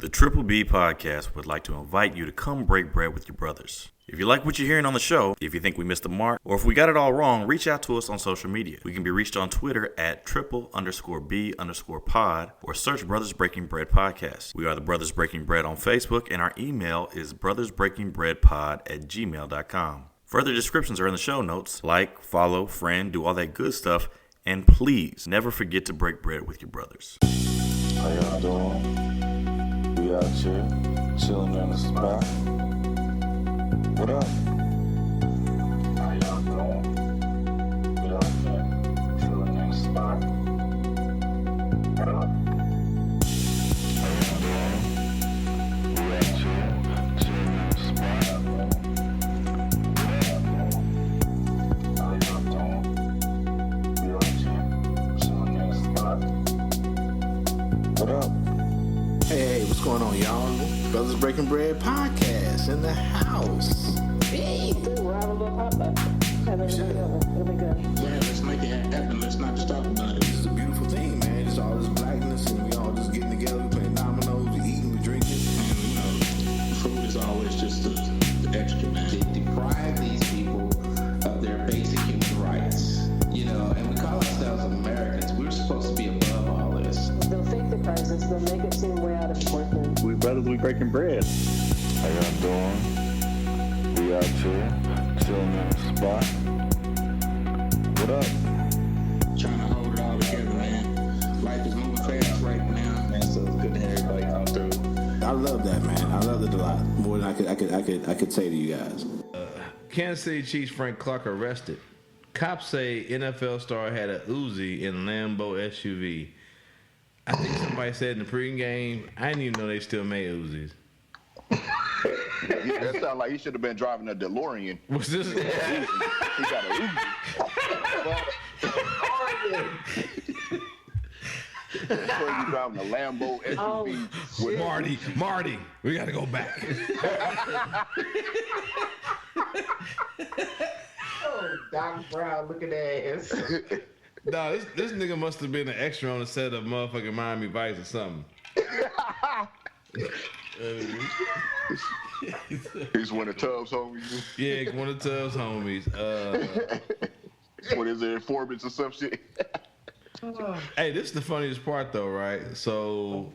The Triple B Podcast would like to invite you to come break bread with your brothers. If you like what you're hearing on the show, if you think we missed the mark, or if we got it all wrong, reach out to us on social media. We can be reached on Twitter at triple_B_pod or search Brothers Breaking Bread Podcast. We are the Brothers Breaking Bread on Facebook, and our email is brothersbreakingbreadpod@gmail.com. Further descriptions are in the show notes. Like, follow, friend, do all that good stuff, and please never forget to break bread with your brothers. How y'all doing? We out here, chilling on the spot. What up? How y'all doing? We out here, chilling on the spot. What up? How y'all doing? We out here, chilling on the spot. How y'all doing? We out here, chilling on the spot. What up? Hey, what's going on, y'all? Brothers Breaking Bread Podcast in the house. Hey. We'll have a little potluck. It'll be good. Yeah, let's make it happen. Let's not just talk about it. This is a beautiful thing, man. It's all this blackness, and we all just getting together, we playing dominoes, we eating, we drinking. And, you know, food is always just the extra, man. They deprive these people of their basic human rights. You know, and we call ourselves Americans. We're supposed to be above all this. They'll fake the crisis. They'll make it seem way out of proportion. We brothers, we breaking bread. How y'all doing? We out here, chilling on the spot. What up? Trying to hold it all together, man. Life is moving fast right now, man. So it's good to have everybody come through. I love that, man. I love it a lot. More than I could say to you guys. Kansas City Chiefs Frank Clark arrested. Cops say NFL star had a Uzi in Lambo SUV. I think somebody said in the pregame, I didn't even know they still made Uzis. That sounds like he should have been driving a DeLorean. Was this? He got a Uzi. That's why you driving a Lambo SUV. With Marty, we got to go back. Oh, Doc Brown looking ass. No, this nigga must have been an extra on the set of motherfucking Miami Vice or something. He's one of Tubbs' homies. Yeah, one of Tubbs' homies. What is it, informants or some shit? Hey, this is the funniest part though, right? So,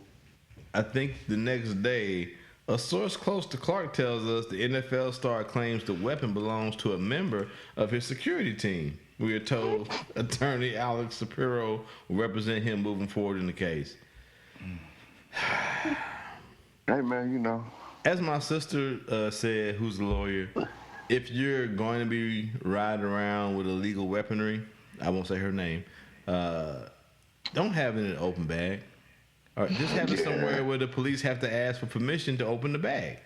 I think the next day, a source close to Clark tells us the NFL star claims the weapon belongs to a member of his security team. We are told attorney Alex Shapiro will represent him moving forward in the case. Hey, man, you know. As my sister said, who's a lawyer, if you're going to be riding around with illegal weaponry, I won't say her name, don't have it in an open bag. Or just have it somewhere where the police have to ask for permission to open the bag.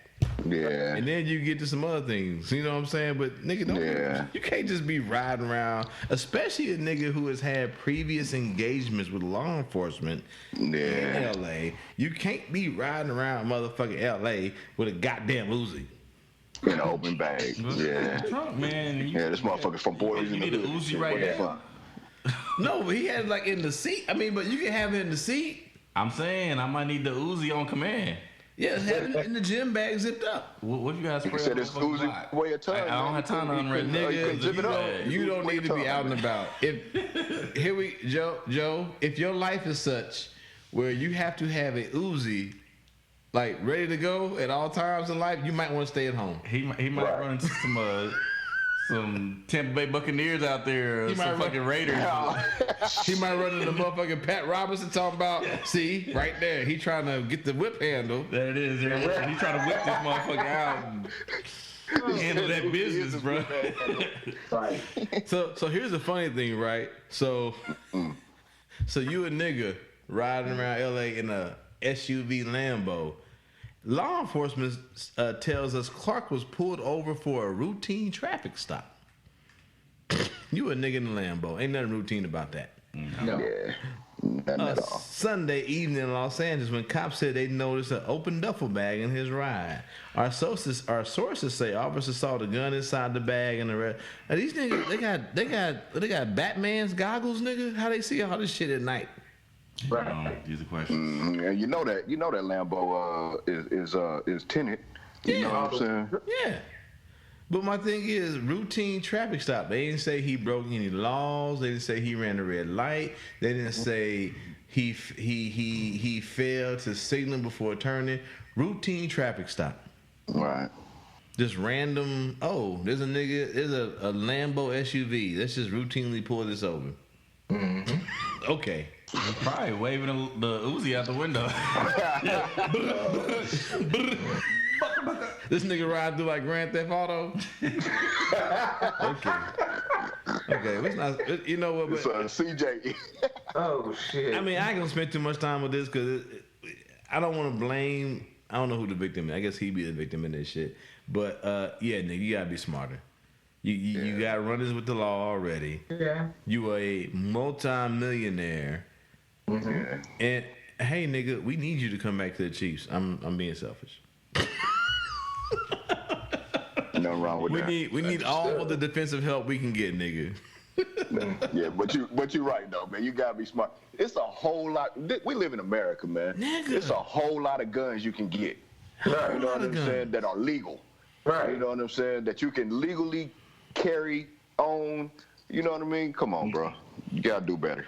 Yeah. And then you get to some other things, you know what I'm saying? But nigga, you can't just be riding around, especially a nigga who has had previous engagements with law enforcement in LA. You can't be riding around motherfucking LA with a goddamn Uzi. In an open bag. Yeah. Trump, man. Yeah, this motherfucker from Boys in the need a Hood. Uzi right now. No, but he had it like in the seat. I mean, but you can have it in the seat. I'm saying I might need the Uzi on command. Yeah, have it in the gym bag zipped up. What you guys He spray said on the it's fucking Uzi block? way a ton. I don't have time to unwrap Nigga, you don't need to be out and about. Joe, if your life is such where you have to have a Uzi like ready to go at all times in life, you might want to stay at home. He might run into some Tampa Bay Buccaneers out there, some fucking Raiders. He might run into motherfucking Pat Robinson talking about, see, right there, he trying to get the whip handle. There it is. He trying to whip this motherfucker out and handle that business, bro. Right. So here's the funny thing, right? So you a nigga riding around LA in a SUV Lambo. Law enforcement tells us Clark was pulled over for a routine traffic stop. You a nigga in the Lambo. Ain't nothing routine about that. No. Yeah. Nothing at all. Sunday evening in Los Angeles when cops said they noticed an open duffel bag in his ride. Our sources say officers saw the gun inside the bag and the rest. Now these niggas, they got Batman's goggles, nigga. How they see all this shit at night? These are questions. And you know that Lambo is tinted. You know what I'm saying? Yeah. But my thing is, routine traffic stop. They didn't say he broke any laws. They didn't say he ran a red light. They didn't say he failed to signal before turning. Routine traffic stop. Right. Just random. Oh, there's a Lambo SUV. Let's just routinely pull this over. Mm-hmm. Okay. Probably waving the Uzi out the window. This nigga ride through like Grand Theft Auto. Okay. It's not, you know what? It's CJ. Oh shit. I mean, I ain't gonna spend too much time with this because I don't want to blame. I don't know who the victim is. I guess he be the victim in this shit. But yeah, nigga, you gotta be smarter. You got runners with the law already. Yeah. You are a multi-millionaire. Mm-hmm. And hey, nigga, we need you to come back to the Chiefs. I'm being selfish. Nothing wrong with that. We need all the defensive help we can get, nigga. Yeah, but you're right though, man. You gotta be smart. It's a whole lot. We live in America, man. Nigga. It's a whole lot of guns you can get. Right. You know what I'm saying? That are legal. Right. You know what I'm saying? That you can legally carry, own. You know what I mean? Come on, bro. You gotta do better.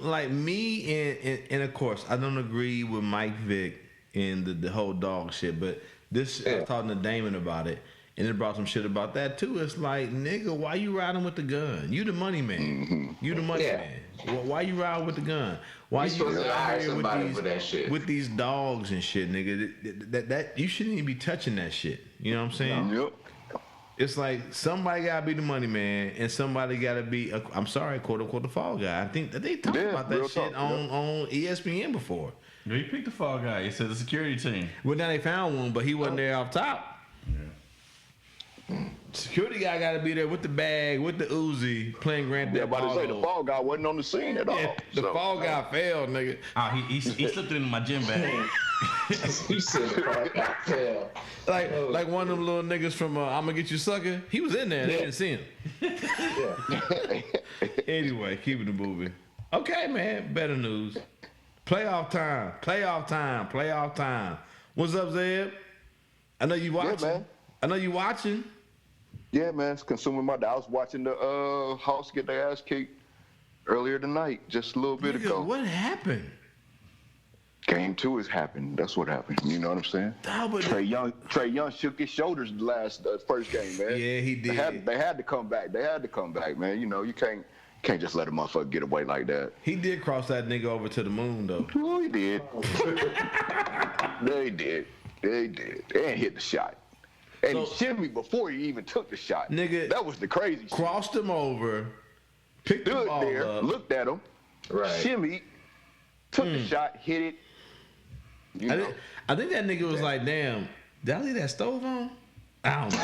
Like me and of course I don't agree with Mike Vick and the whole dog shit, but this I was talking to Damon about it, and it brought some shit about that too. It's like, nigga, why you riding with the gun? You the money man. Mm-hmm. You the money man. Why you riding with the gun? Why you supposed to hire somebody for that shit? With these dogs and shit, nigga? That you shouldn't even be touching that shit. You know what I'm saying? Yep. It's like somebody gotta be the money man, and somebody gotta be I'm sorry, quote unquote, the fall guy. I think that they talked about that shit on ESPN before. He picked the fall guy. He said the security team. Well, now they found one, but he wasn't there off top. Yeah. Security guy got to be there with the bag, with the Uzi, playing Grand Theft Auto. Yeah, but to say the fall guy wasn't on the scene at all. Yeah, the fall guy failed, nigga. Oh, he slipped it into my gym bag. He said the fall guy failed. Like one of them little niggas from I'm Gonna Get You Sucker. He was in there. They didn't see him. Anyway, keeping it moving. Okay, man. Better news. Playoff time. What's up, Zeb? I know you watching. Yeah, man. I know you watching. Yeah, man. It's consuming my day. I was watching the Hawks get their ass kicked earlier tonight, just a little bit ago. What happened? Game 2 has happened. That's what happened. You know what I'm saying? No, but Trey Young shook his shoulders the first game, man. Yeah, he did. They had to come back. Man. You know, you can't just let a motherfucker get away like that. He did cross that nigga over to the moon, though. Oh, he did. They did. And hit the shot. And he shimmied before he even took the shot. Nigga, that was the crazy shit. Crossed him over, picked the ball there, up. Looked at him, shimmied, took the shot, hit it. I think that nigga was like, damn, did I leave that stove on? I don't know.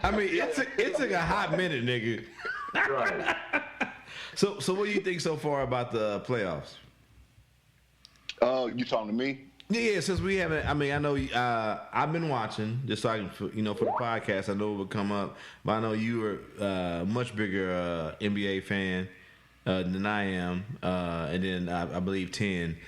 I mean, it took a hot minute, nigga. Right. So what do you think so far about the playoffs? You talking to me? Yeah, since we haven't, I mean, I know I've been watching, just so I can, for the podcast, I know it would come up, but I know you are a much bigger NBA fan than I am, and then I believe 10.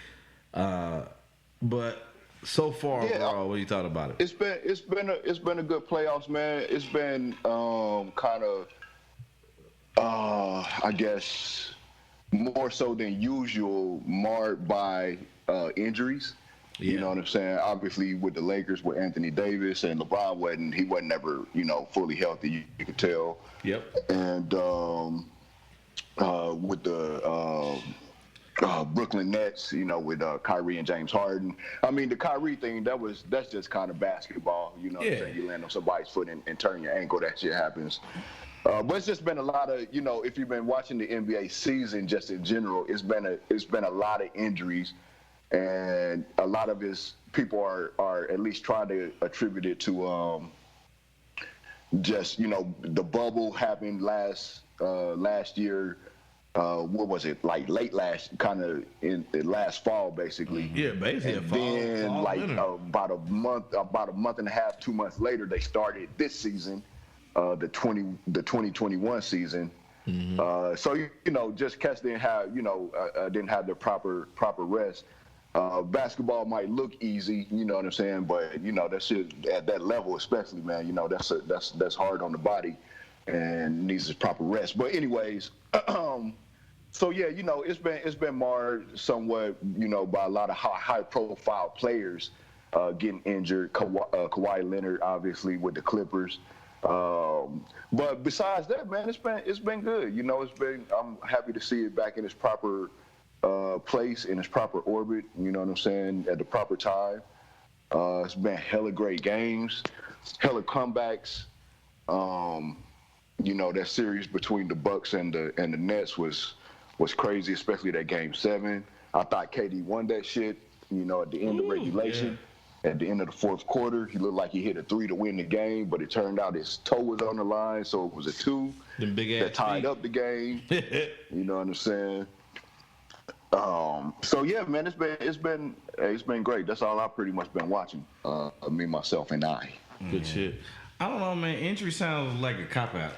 But so far, overall, what do you thought about it? It's been a good playoffs, man. It's been kind of, I guess, more so than usual, marred by injuries. Yeah. You know what I'm saying? Obviously, with the Lakers, with Anthony Davis and LeBron wasn't never, fully healthy. You could tell. Yep. And with the Brooklyn Nets, with Kyrie and James Harden. I mean, the Kyrie thing, that's just kind of basketball. You know what I'm saying? You land on somebody's foot and turn your ankle. That shit happens. But it's just been a lot of, if you've been watching the NBA season just in general, it's been a lot of injuries. And a lot of his people are at least trying to attribute it to just the bubble happened last year. What was it, like late last, kind of in last fall, basically? Yeah, basically. And then about a month and a half, 2 months later, they started this season, the 2021 season. So just cats didn't have the proper rest. Basketball might look easy, you know what I'm saying, but that shit at that level, especially, man, that's hard on the body and needs its proper rest. But anyways, so yeah, it's been marred somewhat, by a lot of high profile players getting injured. Kawhi Leonard, obviously, with the Clippers. But besides that, man, it's been good. I'm happy to see it back in its proper place, in its proper orbit. You know what I'm saying? At the proper time. It's been hella great games, hella comebacks. That series between the Bucks and the Nets was crazy, especially that Game 7. I thought KD won that shit. At the end of regulation. Yeah. At the end of the fourth quarter, he looked like he hit a 3 to win the game, but it turned out his toe was on the line, so it was a 2 that tied up the game. You know what I'm saying? So yeah, man, it's been great. That's all I've pretty much been watching. Me, myself, and I. Good shit. I don't know, man. Injury sounds like a cop out.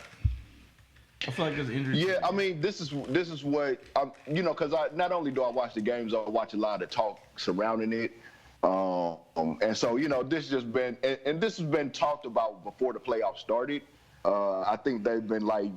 I feel like there's injury. Yeah, I mean, this is what because not only do I watch the games, I watch a lot of talk surrounding it. And so, this just been, and this has been talked about before the playoffs started. I think they've been like,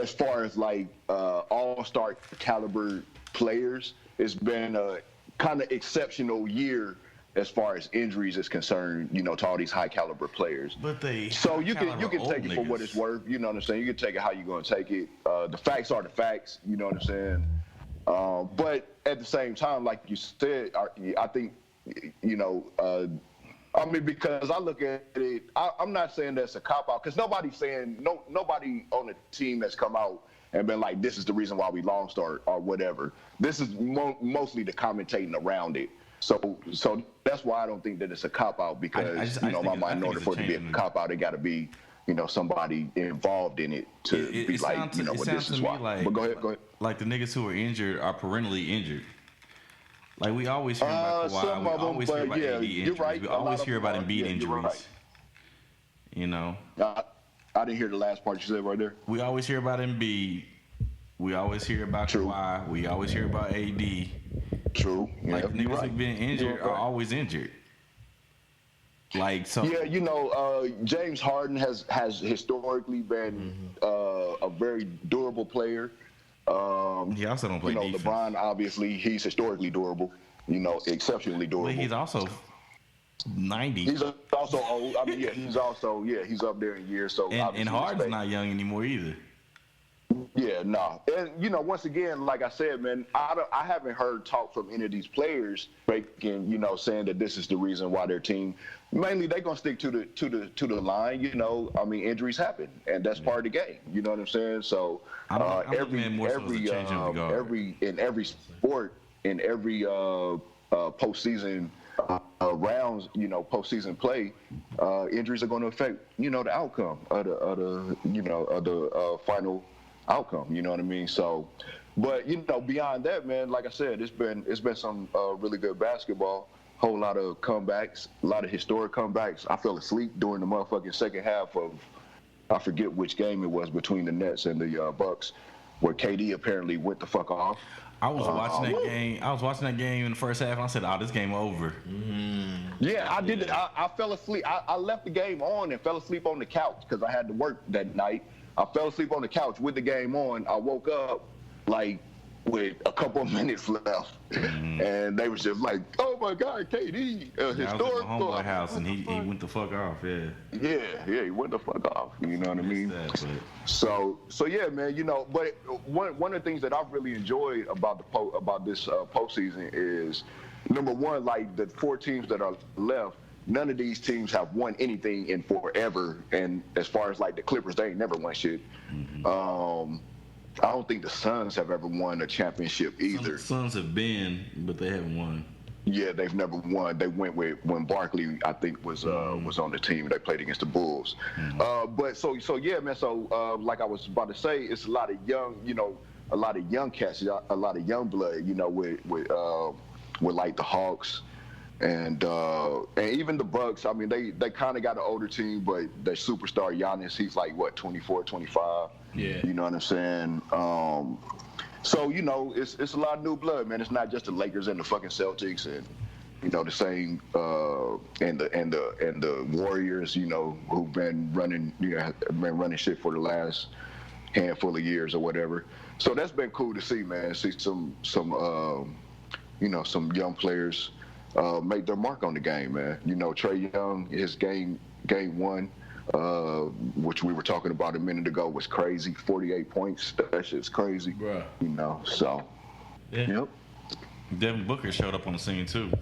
as far as like all-star caliber players, it's been a kind of exceptional year as far as injuries is concerned, to all these high caliber players. But you can take it for what it's worth. You know what I'm saying? You can take it how you're going to take it. The facts are the facts. You know what I'm saying? But at the same time, like you said, I think, because I look at it, I'm not saying that's a cop-out, because nobody's saying, nobody on the team that's come out and been like, this is the reason why we lost or whatever. This is mostly the commentating around it. So that's why I don't think that it's a cop-out, because, in my mind, in order for it to be a cop-out, it got to be, somebody involved in it to be like, this is why. Like, but go ahead. Like the niggas who are injured are perennially injured. Like we always hear about Kawhi, we always hear about AD injuries, right. We always hear about Embiid injuries. Right. I didn't hear the last part you said right there. We always hear about Embiid. We always hear about Kawhi. We always hear about AD. True. Like niggas who've been injured are always injured. Like so. Yeah, James Harden has historically been a very durable player. He also don't play defense. LeBron, obviously, he's historically durable. Exceptionally durable. But he's also 90. He's also old. I mean, he's up there in years. So and Harden's not young anymore either. Yeah, no. And, once again, like I said, man, I haven't heard talk from any of these players making, saying that this is the reason why their team, mainly they're going to stick to the line, I mean, injuries happen, and that's part of the game, you know what I'm saying? So every sport, in every postseason rounds, postseason play, injuries are going to affect, the outcome of the final outcome, you know what I mean? So, but beyond that, man, like I said, it's been some really good basketball. Whole lot of comebacks, a lot of historic comebacks. I fell asleep during the motherfucking second half of, I forget which game it was, between the Nets and the Bucks, where KD apparently went the fuck off. I was watching that game. I was watching that game in the first half, and I said, "Oh, this game over." Yeah, I did. I fell asleep. I left the game on and fell asleep on the couch because I had to work that night. I fell asleep on the couch with the game on. I woke up like with a couple of minutes left, and they was just like, "Oh my God, KD, historic." I was at my homeboy house, and he went the fuck off. Yeah, he went the fuck off. You know what I mean? So yeah, man. But one of the things that I've really enjoyed about this postseason is, number one, like the 4 teams that are left. None of these teams have won anything in forever, and as far as like the Clippers, they ain't never won shit. I don't think the Suns have ever won a championship either. Suns have been, but they haven't won. Yeah, they've never won. They went with when Barkley, I think, was on the team. They played against the Bulls. But so yeah, man. So like I was about to say, it's a lot of young, a lot of young cats, a lot of young blood, with like the Hawks. And even the Bucks, I mean, they kind of got an older team, but their superstar Giannis, he's like, what, 24, 25? Yeah. You know what I'm saying? So, you know, it's a lot of new blood, man. It's not just the Lakers and the fucking Celtics and, you know, the same and the Warriors, you know, who've been running shit for the last handful of years or whatever. So that's been cool to see, man. See some you know, some young players make their mark on the game, man. You know, Trae Young, his game one, which we were talking about a minute ago, was crazy. 48 points. That shit's crazy. Bruh. You know, so. Yeah. Yep. Devin Booker showed up on the scene too.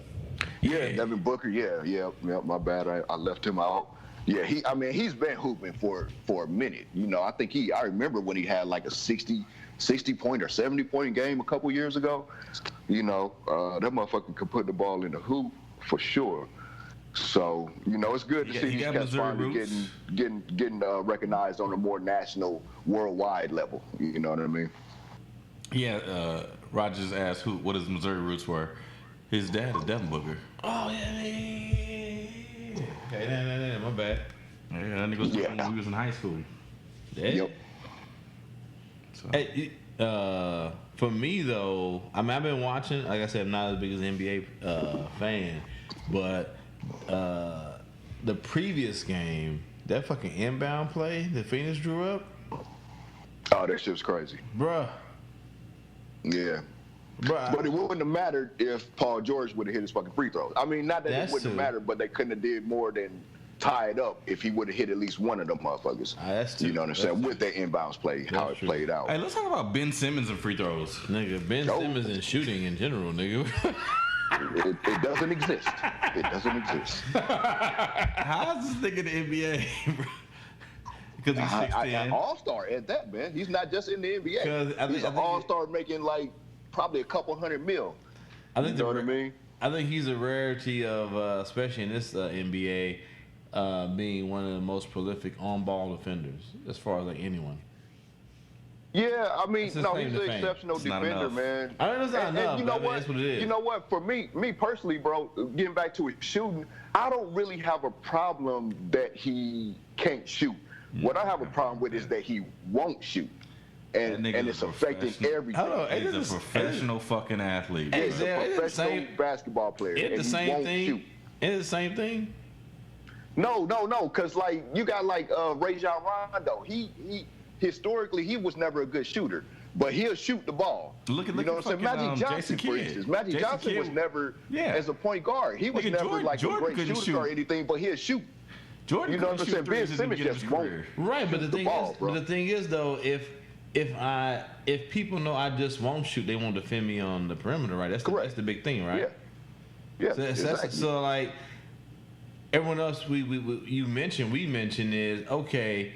Yeah, Devin Booker. Yeah. My bad. I left him out. Yeah, he's been hooping for a minute. You know, I remember when he had like a 60 point or 70 point game a couple years ago. You know, that motherfucker could put the ball in the hoop for sure. So, you know, it's good to see these cats finally getting recognized on a more national, worldwide level. You know what I mean? Yeah, Rogers asked what his Missouri roots were. His dad is Devin Booker. Oh, yeah. Okay, my bad. Yeah, that nigga was when we was in high school. Yeah. Yep. So. Hey, for me though, I mean, I've been watching. Like I said, I'm not as big as an NBA fan, but the previous game, that fucking inbound play that Phoenix drew up. Oh, that shit was crazy, bruh. Yeah. But it wouldn't have mattered if Paul George would have hit his fucking free throws. I mean, not that it wouldn't have mattered, but they couldn't have did more than tie it up if he would have hit at least one of them motherfuckers. You know what I'm saying? With that inbounds play, how it played out. Hey, let's talk about Ben Simmons and free throws. Nigga, Ben Simmons and shooting in general, nigga. It doesn't exist. It doesn't exist. How is this nigga in the NBA, bro? Because he's 6'10". An all-star at that, man. He's not just in the NBA. He's an all-star making like probably a couple $100 million. I think you know what I mean? I think he's a rarity of, especially in this NBA, being one of the most prolific on-ball defenders as far as like anyone. Yeah, I mean, no, he's an exceptional defender, man. I know it's not enough, you know what? That's what it is. You know what? For me personally, bro, getting back to his shooting, I don't really have a problem that he can't shoot. What I have a problem with is that he won't shoot. And it's affecting everything. He's a professional fucking athlete. He's a professional basketball player. It's the same thing. It's the same thing. No, because like you got like Rajon Rondo. He historically he was never a good shooter, but he'll shoot the ball. Look you know what I'm saying? Magic Johnson, for instance. Magic Johnson was never as a point guard. He was never like a great shooter or anything, but he'll shoot. Jordan, you know what I'm saying? Ben Simmons just won't. Right, but the thing is though, if people know I just won't shoot, they won't defend me on the perimeter, right? That's the big thing, right? Yeah. Exactly. So like everyone else we mentioned is okay.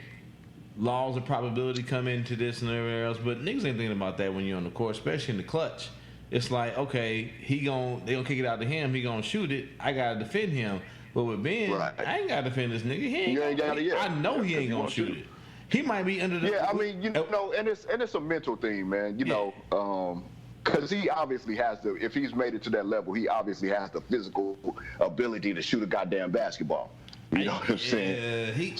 Laws of probability come into this and everywhere else, but niggas ain't thinking about that when you're on the court, especially in the clutch. It's like okay, they gonna kick it out to him. He gonna shoot it. I gotta defend him. But with Ben, I ain't gotta defend this nigga. I know he ain't gonna shoot it. He might be under the. Yeah, I mean, you know, and it's a mental thing, man. You know, because he obviously has the. If he's made it to that level, he obviously has the physical ability to shoot a goddamn basketball. You know what I'm saying? He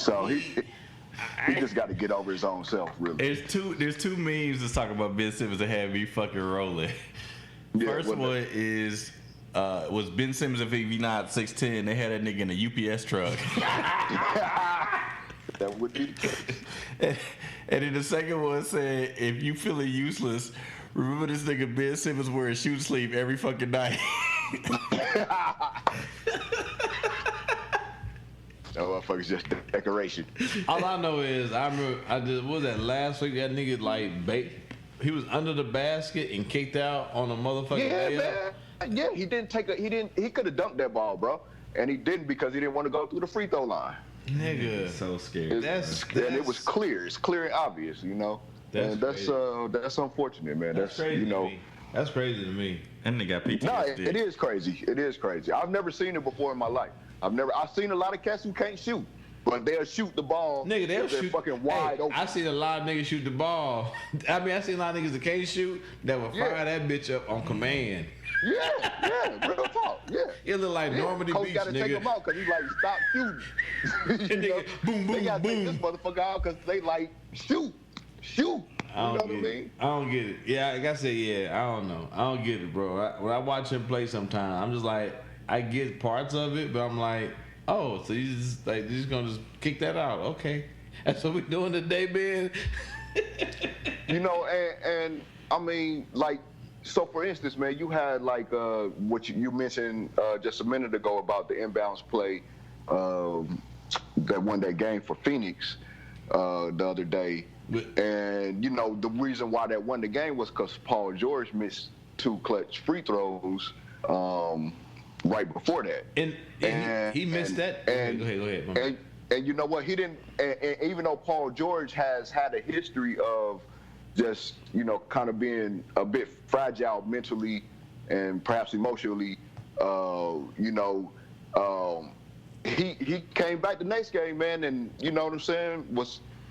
just got to get over his own self, really. There's two memes that's talking about Ben Simmons that had me fucking rolling. First one is. Was Ben Simmons if he not 6'10", they had that nigga in a UPS truck. That would be. And then the second one said, if you feeling useless, remember this nigga Ben Simmons wearing shoe sleeve every fucking night. That motherfucker's just decoration. All I know is what was that last week? That nigga like he was under the basket and kicked out on a motherfucking layup. Man. Yeah, he could have dunked that ball, bro. And he didn't because he didn't want to go through the free throw line. Nigga. So scared. And it was clear. It's clear and obvious, you know. That's unfortunate, man. That's crazy, you know. That's crazy to me. And they got PTSD. No, it is crazy. It is crazy. I've never seen it before in my life. I've seen a lot of cats who can't shoot. But they'll shoot the ball. Nigga, they'll shoot fucking wide open. I seen a lot of niggas shoot the ball. I mean, I seen a lot of niggas that can't shoot that will fire that bitch up on command. Yeah, real talk. Yeah. It look like Normandy Coach Beach, got to take nigga. him out because he like stop shooting. Boom, they got to take boom, this boom. motherfucker out because they like shoot. You know what I mean? I don't get it. Yeah, like I said, I don't know. I don't get it, bro. When I watch him play sometimes, I'm just like, I get parts of it, but I'm like, oh, so you just like you're just gonna just kick that out? Okay, that's what we're doing today, man. You know, and I mean, like, so for instance, man, you had like what you mentioned just a minute ago about the inbounds play that won that game for Phoenix the other day. And, you know, the reason why that won the game was because Paul George missed 2 clutch free throws right before that. And he missed that. Go ahead. And you know what? He didn't, and even though Paul George has had a history of just, you know, kind of being a bit fragile mentally and perhaps emotionally, you know, he came back the next game, man, and you know what I'm saying,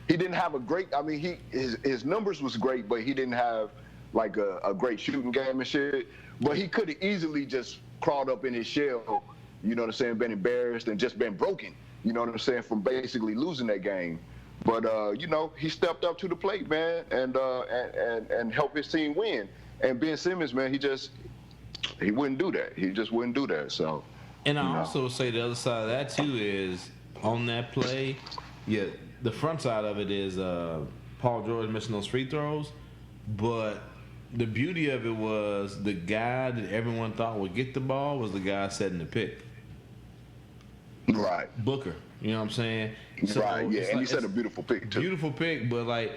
he didn't have a great, I mean, his numbers was great, but he didn't have like a great shooting game and shit. But he could have easily just crawled up in his shell, you know what I'm saying, been embarrassed and just been broken, you know what I'm saying, from basically losing that game. But you know, he stepped up to the plate, man, and helped his team win. And Ben Simmons, man, he wouldn't do that. He just wouldn't do that. So. And I also say the other side of that too is on that play, the front side of it is Paul George missing those free throws, but the beauty of it was the guy that everyone thought would get the ball was the guy setting the pick. Right. Booker. You know what I'm saying? So right, yeah, and he set a beautiful pick too. Beautiful pick, but like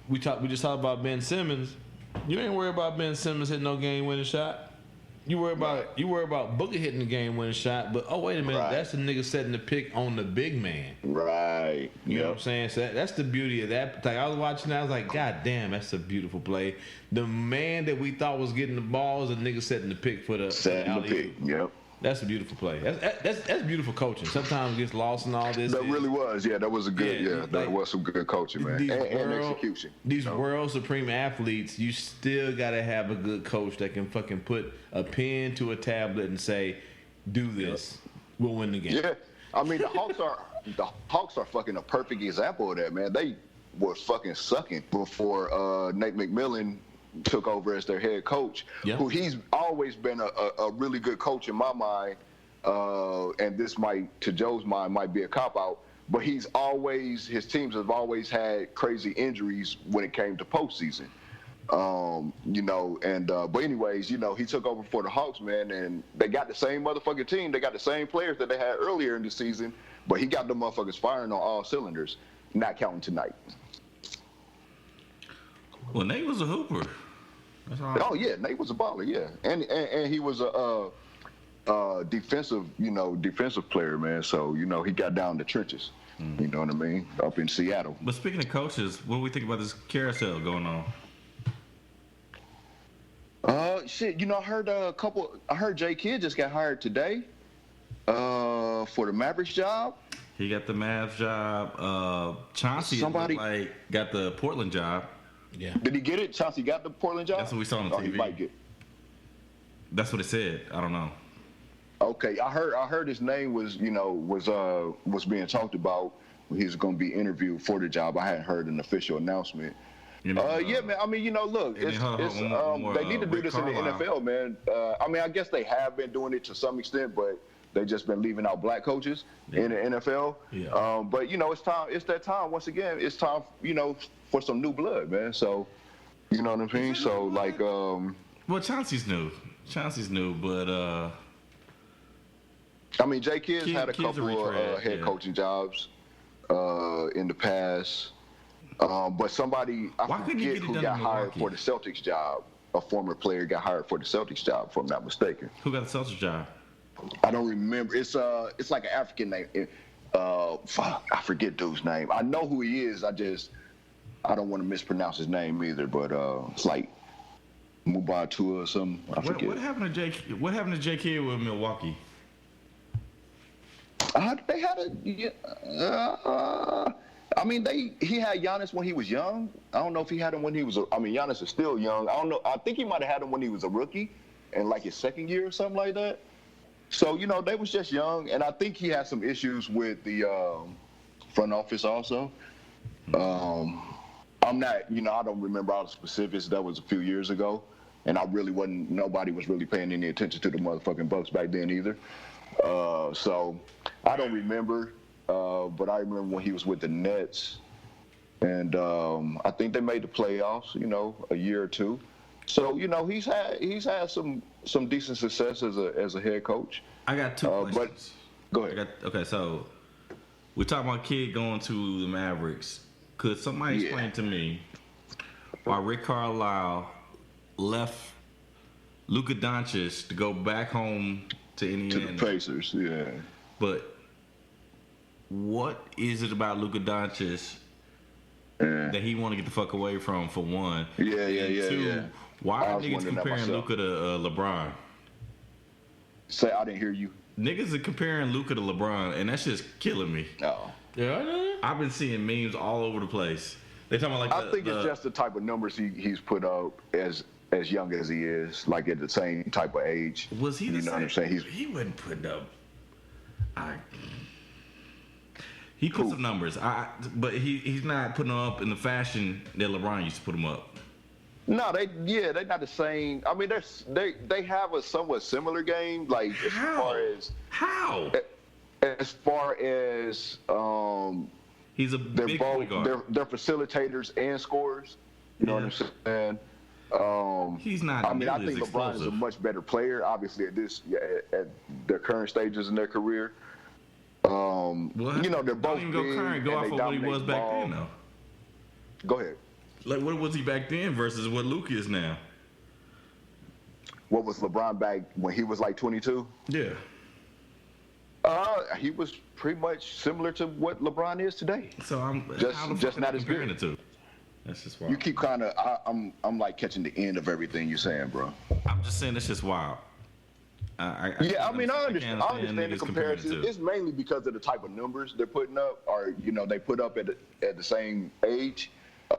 we just talked about Ben Simmons. You ain't worried about Ben Simmons hitting no game-winning shot. You worry about Booker hitting the game-winning shot, but oh wait a minute, that's the nigga setting the pick on the big man. Right. You know what I'm saying? So that's the beauty of that. Like I was watching that, I was like, God damn, that's a beautiful play. The man that we thought was getting the ball is a nigga setting the pick for the pick. Yep. That's a beautiful play. That's beautiful coaching. Sometimes it gets lost in all this. That really was. Yeah, that was a good. That was some good coaching, man, and execution. These world supreme athletes, you still gotta have a good coach that can fucking put a pen to a tablet and say, "Do this, we'll win the game." Yeah, I mean the Hawks are fucking a perfect example of that, man. They were fucking sucking before Nate McMillan took over as their head coach, who he's always been a really good coach in my mind, and this might, to Joe's mind, might be a cop-out, but his teams have always had crazy injuries when it came to postseason. You know, and but anyways, you know, he took over for the Hawks, man, and they got the same motherfucking team. They got the same players that they had earlier in the season, but he got the motherfuckers firing on all cylinders, not counting tonight. Well, Nate was a hooper. Oh yeah, Nate was a baller, yeah, and he was a defensive player, man. So you know he got down the trenches. You know what I mean? Up in Seattle. But speaking of coaches, what do we think about this carousel going on? Shit, you know, I heard Jay Kidd just got hired today, for the Mavericks job. He got the Mavs job. Chauncey got the Portland job. Yeah. Did he get it? Chauncey got the Portland job? That's what we saw on the TV. He might get. That's what it said. I don't know. Okay, I heard his name was being talked about when he was going to be interviewed for the job. I hadn't heard an official announcement. Yeah, man. I mean, you know, look, they need to do this in the NFL, man. I mean, I guess they have been doing it to some extent, but they just been leaving out black coaches in the NFL. Yeah. But you know, it's time. It's that time once again. It's time, you know, for some new blood, man. So, you know what I mean? So, like, well, Chauncey's new, but I mean, Jay Kidd's had a couple of head coaching jobs in the past. But somebody, I forget who got hired for the Celtics job. A former player got hired for the Celtics job, if I'm not mistaken. Who got the Celtics job? I don't remember. It's like an African name. Fuck, I forget dude's name. I know who he is. I don't want to mispronounce his name either. But it's like Mubatu or something. I forget. What happened to Jay Kidd with Milwaukee? They had I mean, he had Giannis when he was young. I don't know if he had him when he was. I mean, Giannis is still young. I don't know. I think he might have had him when he was a rookie, in like his second year or something like that. So, they was just young, and I think he had some issues with the front office also. I'm not, I don't remember all the specifics. That was a few years ago, and nobody was really paying any attention to the motherfucking Bucks back then either. So I don't remember, but I remember when he was with the Nets, and I think they made the playoffs, a year or two. So, he's had some decent success as a head coach. I got two questions. But go ahead. Okay, so we're talking about kid going to the Mavericks. Could somebody explain to me why Rick Carlisle left Luka Doncic to go back home to Indiana? To the Pacers, yeah. But what is it about Luka Doncic that he want to get the fuck away from, for one? Yeah. Why are niggas comparing Luka to LeBron? Say, I didn't hear you. Niggas are comparing Luka to LeBron, and that's just killing me. Oh. Yeah, I've been seeing memes all over the place. They talking about I think it's just the type of numbers he's put up as young as he is, like at the same type of age. Was he the same? What I'm saying? He wasn't putting up. He put some numbers, but he's not putting them up in the fashion that LeBron used to put them up. No, they're not the same. I mean, they have a somewhat similar game, like as far as he's a big point guard. They're facilitators and scorers. You know what I'm saying? He's not. I mean, I think LeBron is a much better player, obviously at their current stages in their career. They're both don't even go current. Go off of what he was back then, though. Go ahead. Like, what was he back then versus what Luka is now? What was LeBron back when he was like 22? Yeah. He was pretty much similar to what LeBron is today. So I'm just not as good. It to? That's just wild. You keep kind of. I'm like catching the end of everything you're saying, bro. I'm just saying it's just wild. I understand the comparison. It's mainly because of the type of numbers they're putting up, or they put up at the same age.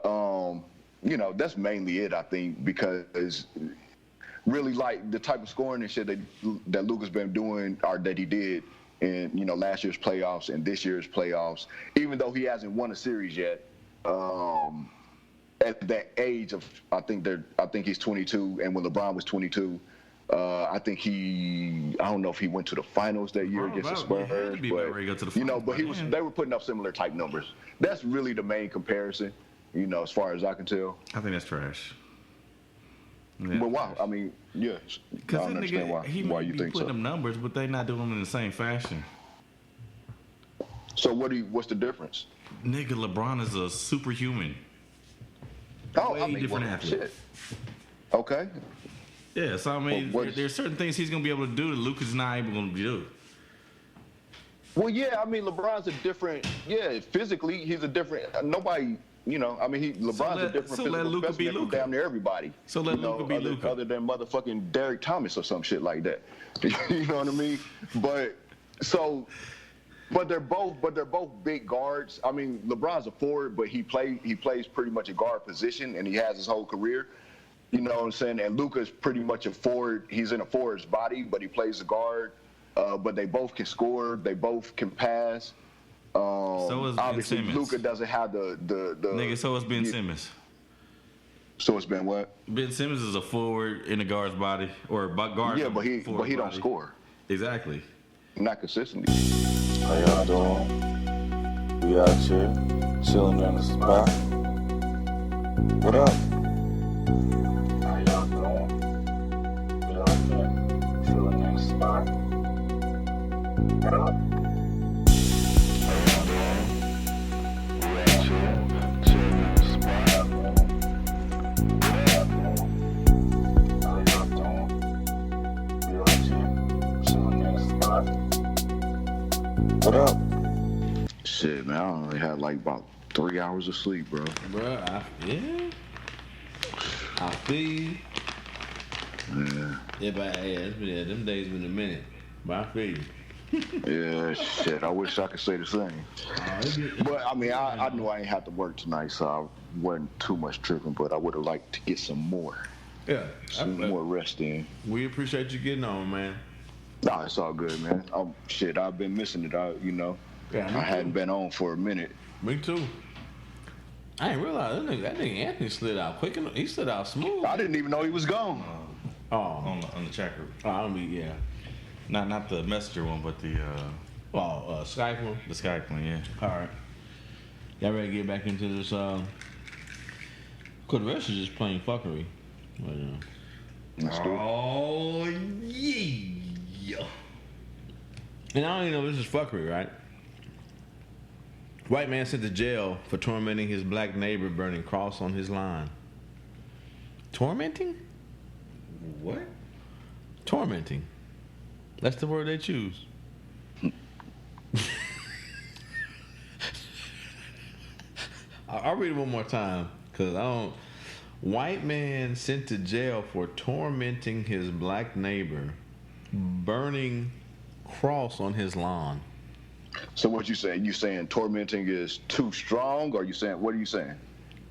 That's mainly it, I think, because really like the type of scoring and shit that Luka's been doing, or that he did in last year's playoffs and this year's playoffs, even though he hasn't won a series yet. At that age of, I think he's 22, and when LeBron was 22. I think I don't know if he went to the finals that year against the Spurs, but they were putting up similar type numbers. That's really the main comparison, as far as I can tell. I think that's trash. Yeah, but why? I mean, yes. I don't understand why you think so. Putting them numbers, but they're not doing them in the same fashion. So what's the difference? Nigga, LeBron is a superhuman. Different athlete. Shit. Okay. Yeah, so I mean, there's certain things he's gonna be able to do that Luka's not able to do. Well, yeah, I mean, LeBron's a different. Yeah, physically, he's a different. Nobody, LeBron's a different physical specimen from damn near everybody. So let Luka be Luka. Other than motherfucking Derek Thomas or some shit like that. You know what I mean? But they're both big guards. I mean, LeBron's a forward, but he plays pretty much a guard position, and he has his whole career. You know what I'm saying? And Luka's pretty much a forward. He's in a forward's body, but he plays a guard. But they both can score. They both can pass. So is Ben Simmons. Luka doesn't have the nigga. So is Ben Simmons. So it's been what? Ben Simmons is a forward in a guard's body, or guard. Yeah, but he don't score. Exactly. Not consistently. How y'all doing? We out here chilling in the spot. What up? How y'all doing? We out here chilling in the spot. What up? How y'all doing? We out here chilling in the spot. What up? How y'all doing? We out here chilling in the spot. What up? Shit, man, I only had like about 3 hours of sleep, bro. Bruh, I feel you. Yeah. Yeah, but them days been a minute. But I feel you. Yeah, shit. I wish I could say the same. But I mean, I knew I ain't have to work tonight, so I wasn't too much tripping. But I would have liked to get some more. Yeah. Some more rest in. We appreciate you getting on, man. Nah, it's all good, man. I've been missing it. I hadn't been on for a minute. Me too. I didn't realize that nigga Anthony slid out quick. He slid out smooth. I didn't even know he was gone. On the chat group. Yeah. Not the messenger one, but the Skype one. The Skype one, yeah. All right. Y'all ready to get back into this? Cause the rest is just plain fuckery. But, oh yeah. And I don't even know this is fuckery, right? White man sent to jail for tormenting his black neighbor, burning cross on his lawn. Tormenting? What? Tormenting. That's the word they choose. I'll read it one more time, because I don't... White man sent to jail for tormenting his black neighbor, burning cross on his lawn. So what you saying? You saying tormenting is too strong, or you saying, what are you saying?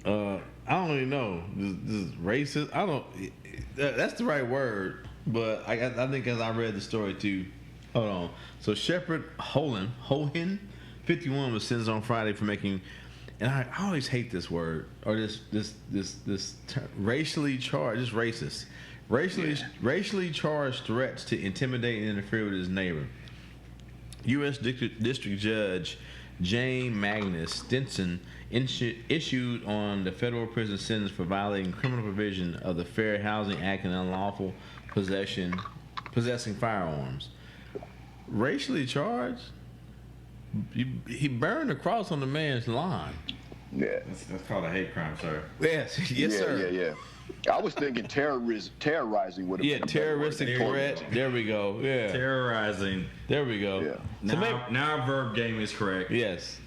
I don't really know. This is racist. I don't... That's the right word, but I think as I read the story too... Hold on. So Shepard Hohen, 51, was sentenced on Friday for making... And I always hate this word, or this racially charged, just racist, racially charged threats to intimidate and interfere with his neighbor. U.S. District Judge Jane Magnus Stinson issued on the federal prison sentence for violating criminal provision of the Fair Housing Act and unlawful possessing firearms. Racially charged? He burned a cross on the man's lawn. Yeah. That's called a hate crime, sir. Yes, sir. Yeah. I was thinking terrorizing would have been terroristic threat. There we go. Yeah. Terrorizing. There we go. Yeah. Now our verb game is correct. Yes.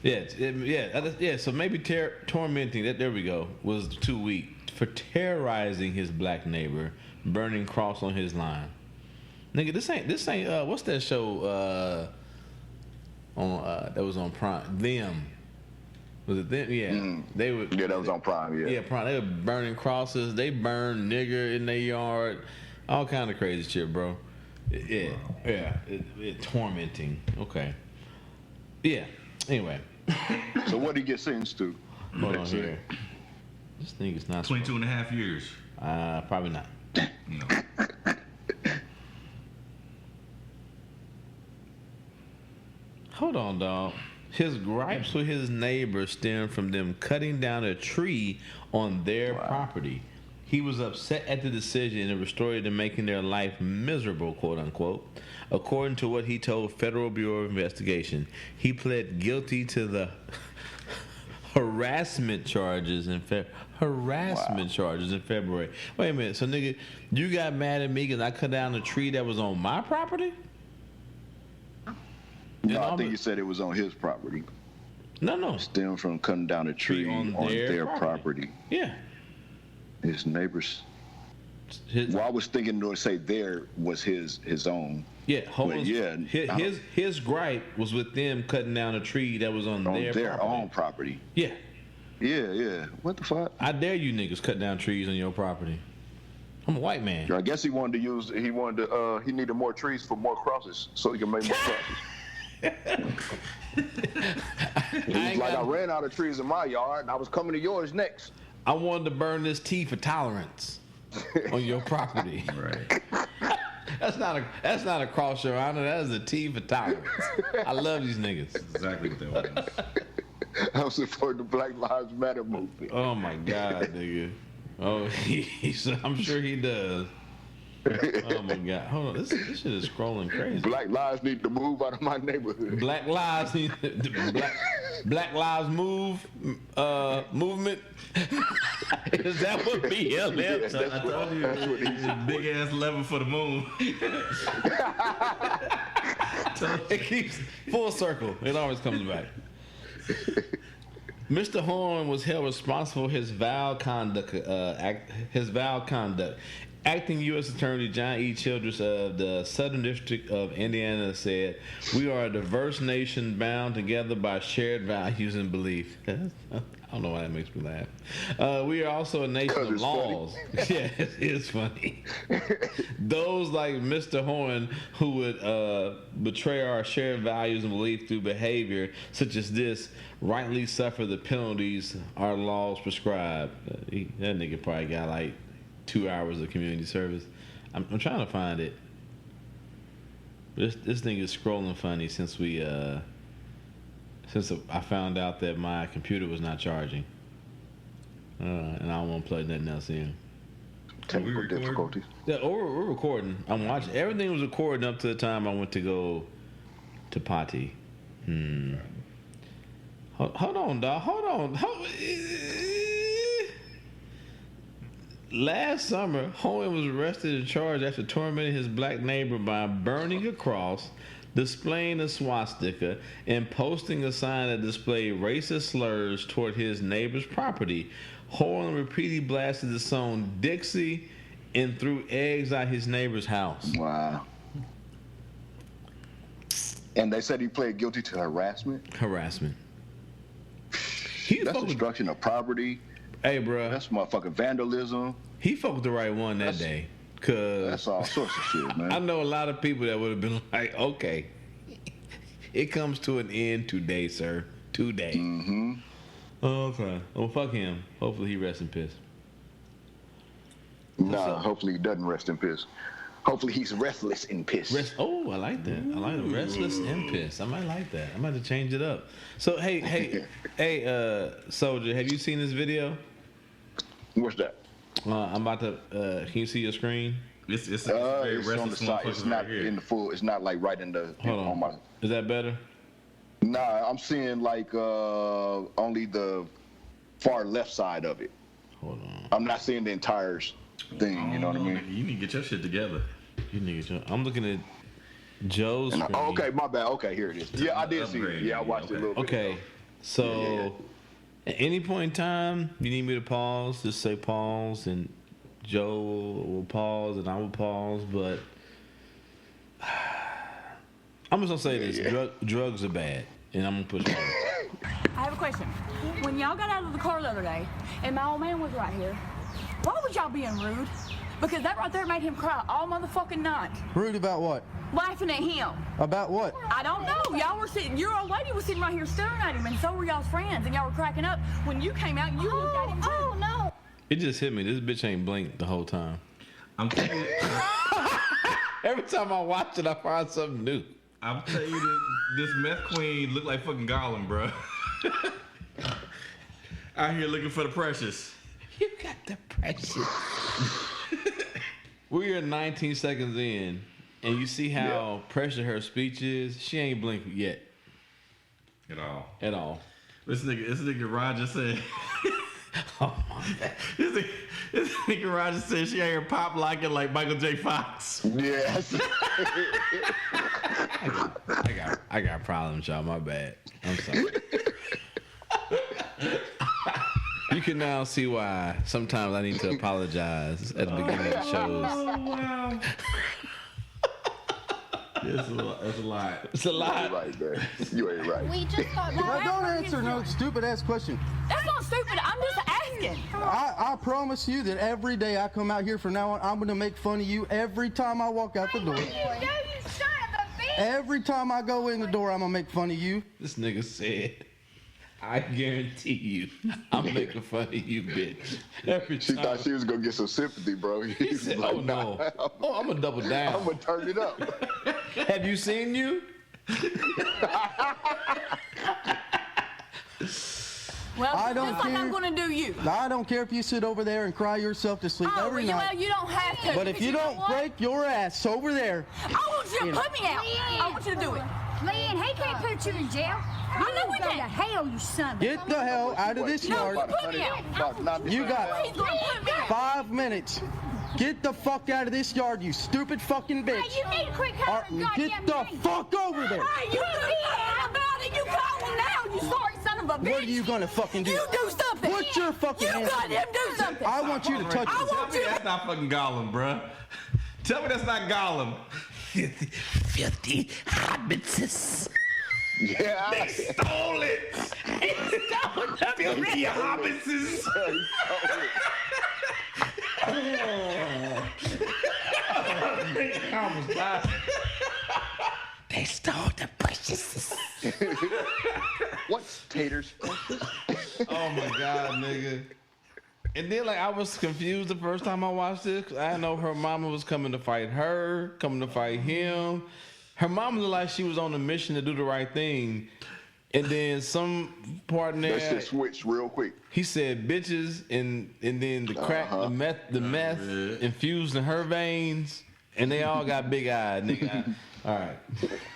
Yeah. So maybe tormenting. There we go. Was too weak for terrorizing his black neighbor, burning cross on his lawn. Nigga, this ain't. What's that show? That was on Prime. Them. Was it them? Yeah. They would. Yeah, that was on Prime. Yeah. Yeah, Prime. They were burning crosses. They burned nigger in their yard. All kind of crazy shit, bro. Yeah. Tormenting. Okay. Yeah. Anyway. So what did he get sentenced to? Hold on here. This thing is not 22 and a half years. Probably not. No. Hold on, dog. His gripes with his neighbor stem from them cutting down a tree on their property. He was upset at the decision and resorted to making their life miserable, quote unquote. According to what he told Federal Bureau of Investigation, he pled guilty to the harassment charges in February. Wait a minute. So, nigga, you got mad at me because I cut down a tree that was on my property? No, I think you said it was on his property. No. Stem from cutting down a tree on their property. Yeah. His neighbors. Well, I was thinking to say there was his own. Yeah, his gripe was with them cutting down a tree that was on their own property. Yeah. Yeah. What the fuck? I dare you niggas cut down trees on your property. I'm a white man. I guess he needed more trees for more crosses so he can make more crosses. I ran out of trees in my yard and I was coming to yours next. I wanted to burn this T for tolerance on your property. Right. That's not a cross, Your Honor. That is a T for tolerance. I love these niggas. That's exactly what that was. I'm supporting the Black Lives Matter movement. Oh my God, nigga. Oh, I'm sure he does. Oh my God! Hold on, this shit is scrolling crazy. Black lives need to move out of my neighborhood. Black lives need Black Lives Move movement. Is that what BLM? Yeah, I told you, it's a big ass level for the moon. It keeps full circle. It always comes back. Mr. Horn was held responsible for his vile conduct Acting U.S. Attorney John E. Childress of the Southern District of Indiana said, "We are a diverse nation bound together by shared values and belief." I don't know why that makes me laugh. We are also a nation of laws. Yeah, it is funny. Those like Mr. Horn who would betray our shared values and belief through behavior such as this rightly suffer the penalties our laws prescribe. That nigga probably got like 2 hours of community service. I'm trying to find it. This thing is scrolling funny since I found out that my computer was not charging. And I don't want to plug nothing else in. Technical difficulties. Yeah, we're recording. I'm watching. Everything was recording up to the time I went to go to potty. Hold on, dog. Hold on. Last summer, Hohen was arrested and charged after tormenting his black neighbor by burning a cross, displaying a swastika, and posting a sign that displayed racist slurs toward his neighbor's property. Hohen repeatedly blasted the song Dixie and threw eggs at his neighbor's house. Wow. And they said he pled guilty to harassment? Harassment. That's destruction of property. Hey, bro. That's motherfucking vandalism. He fucked the right one that day. Cause that's all sorts of shit, man. I know a lot of people that would have been like, okay, it comes to an end today, sir. Today. Mm-hmm. Oh, okay. Well, fuck him. Hopefully he rests in piss. Nah, hopefully he doesn't rest in piss. Hopefully he's restless in piss. Oh, I like that. I like it. Restless in piss. I might like that. I might have to change it up. So, hey, Soldier, have you seen this video? What's that? I'm about to. Can you see your screen? It's on the side. It's not right in the full. It's not like right in the. Hold on. Is that better? Nah, I'm seeing like only the far left side of it. Hold on. I'm not seeing the entire thing. You know what I mean? You need to get your shit together. I'm looking at Joe's screen. Okay, my bad. Okay, here it is. Yeah, I did see it. Yeah, I watched it a little bit. Okay, so at any point in time, you need me to pause, just say pause, and Joe will pause, and I will pause, but I'm just gonna say this: drugs are bad, and I'm gonna push forward. I have a question. When y'all got out of the car the other day, and my old man was right here, why was y'all being rude? Because that right there made him cry all motherfucking night. Rude about what? Laughing at him. About what? I don't know. Y'all were sitting, your old lady was sitting right here staring at him, and so were y'all's friends, and y'all were cracking up. When you came out, you looked at him too. Oh, no. It just hit me. This bitch ain't blinked the whole time. I'm telling you. Every time I watch it, I find something new. I'm telling you, this meth queen look like fucking Gollum, bro. Out here looking for the precious. You got the precious. We are 19 seconds in, and you see how pressure her speech is. She ain't blinked yet. At all. At all. This nigga Roger said. Oh my God. This nigga Roger said she out here pop locking like Michael J. Fox. Yes. I got problems, y'all. My bad. I'm sorry. You can now see why sometimes I need to apologize at the beginning of the shows. Oh, wow. It's a lot. It's a lot. You ain't right, man. You ain't right. We just got Now, don't answer no stupid ass question. That's not stupid. I'm just asking. I promise you that every day I come out here from now on, I'm going to make fun of you every time I walk out the door. Every time I go in the door, I'm going to make fun of you. This nigga said, I guarantee you, I'm making fun of you, bitch. Every She time. thought she was going to get some sympathy, bro. He said, like, oh, no. Oh, I'm going to double down. I'm going to turn it up. Have you seen you? Well, I don't just like care. I'm going to do you. I don't care if you sit over there and cry yourself to sleep every night. Well, you don't have to. But if you don't break your ass over there. I want you to put me out. I want you to do it. Leanne, he can't put you in jail. I know we go to can't. hell, you son of a... Get the hell out of this yard. Put me out. You got He's going to put me out. 5 minutes. Get the fuck out of this yard, you stupid fucking bitch. Hey, you need to quit calling Get the fuck over there. Hey, you about it. You call him now, you sorry son son of a bitch. What are you gonna fucking do? You do something. Put your fucking You hands on me. goddamn do something. I want you to touch me. Tell me that's not fucking Gollum, bruh. Tell me that's not Gollum. 50 hobbitses. Yeah. They stole it. They stole the 50 hobbitses. They stole the precious. What's taters? Oh my god, nigga. And then like I was confused the first time I watched this. 'Cause I didn't know her mama was coming to fight her, coming to fight him. Her mama looked like she was on a mission to do the right thing. And then some part in there, That shit switched real quick. he said bitches, and then the crack, the meth infused in her veins, and they all got big eyes, nigga. All right.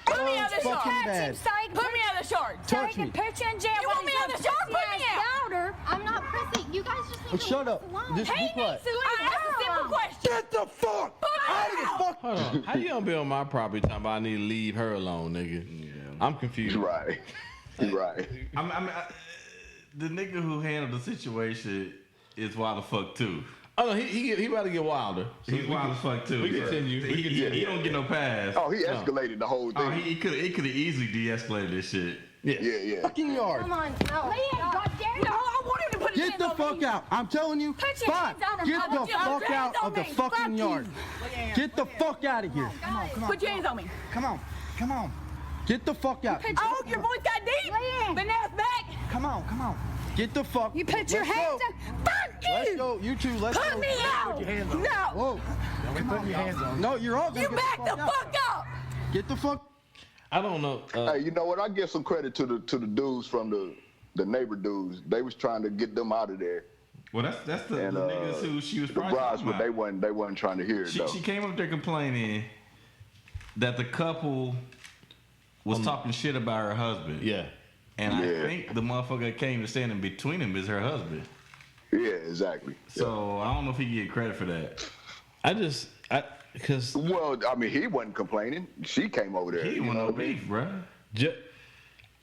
Put me out of the fucking shark. bad. Put me out of the shark. Touch me. Put you in jail. You want me out of the shark? Put me out. I'm not pressing. You guys just need to Shut leave up. us alone. Just be He quiet. needs to leave. I asked a simple question. Get the fuck out of the fuck. Hold on. How you gonna be on my property talking about I need to leave her alone, nigga? Yeah. I'm confused. Right. Right. The nigga who handled the situation is wild as fuck too. Oh no, he about to get wilder. He's wild as fuck too. We continue. He don't get no pass. Oh, he escalated the whole thing. Oh, he could have easily de-escalated this shit. Yeah. Fucking yard. Come on, no. Goddamn. No, I want him to put his Get hands the on fuck me. out. I'm telling you. Put your Fine. hands on him. Get I the want you to put fuck your out hands on of the me. fucking Fuck you. yard. Get the fuck out of here. Put your hands on me. Come on. Come on. Get the fuck out. Oh, your voice got deep. But now it's back. Come on. Come on. Get the fuck. You put your Let's hands go. on. Fuck you. Let's go. You two. Let's Put go. me out. No. Whoa. Don't be putting your hands on. No, you're all gonna You get back the out. fuck up. Get the fuck. I don't know. Hey, you know what? I give some credit to the dudes from the neighbor dudes. They was trying to get them out of there. Well, that's the niggas who she was The probably brides, talking but about. they wasn't trying to hear it though. She came up there complaining that the couple was talking shit about her husband. Yeah. And I think the motherfucker that came to stand in between them is her husband. Yeah, exactly. So I don't know if he can get credit for that. Because well, I mean, he wasn't complaining. She came over there. He didn't want no beef, bro.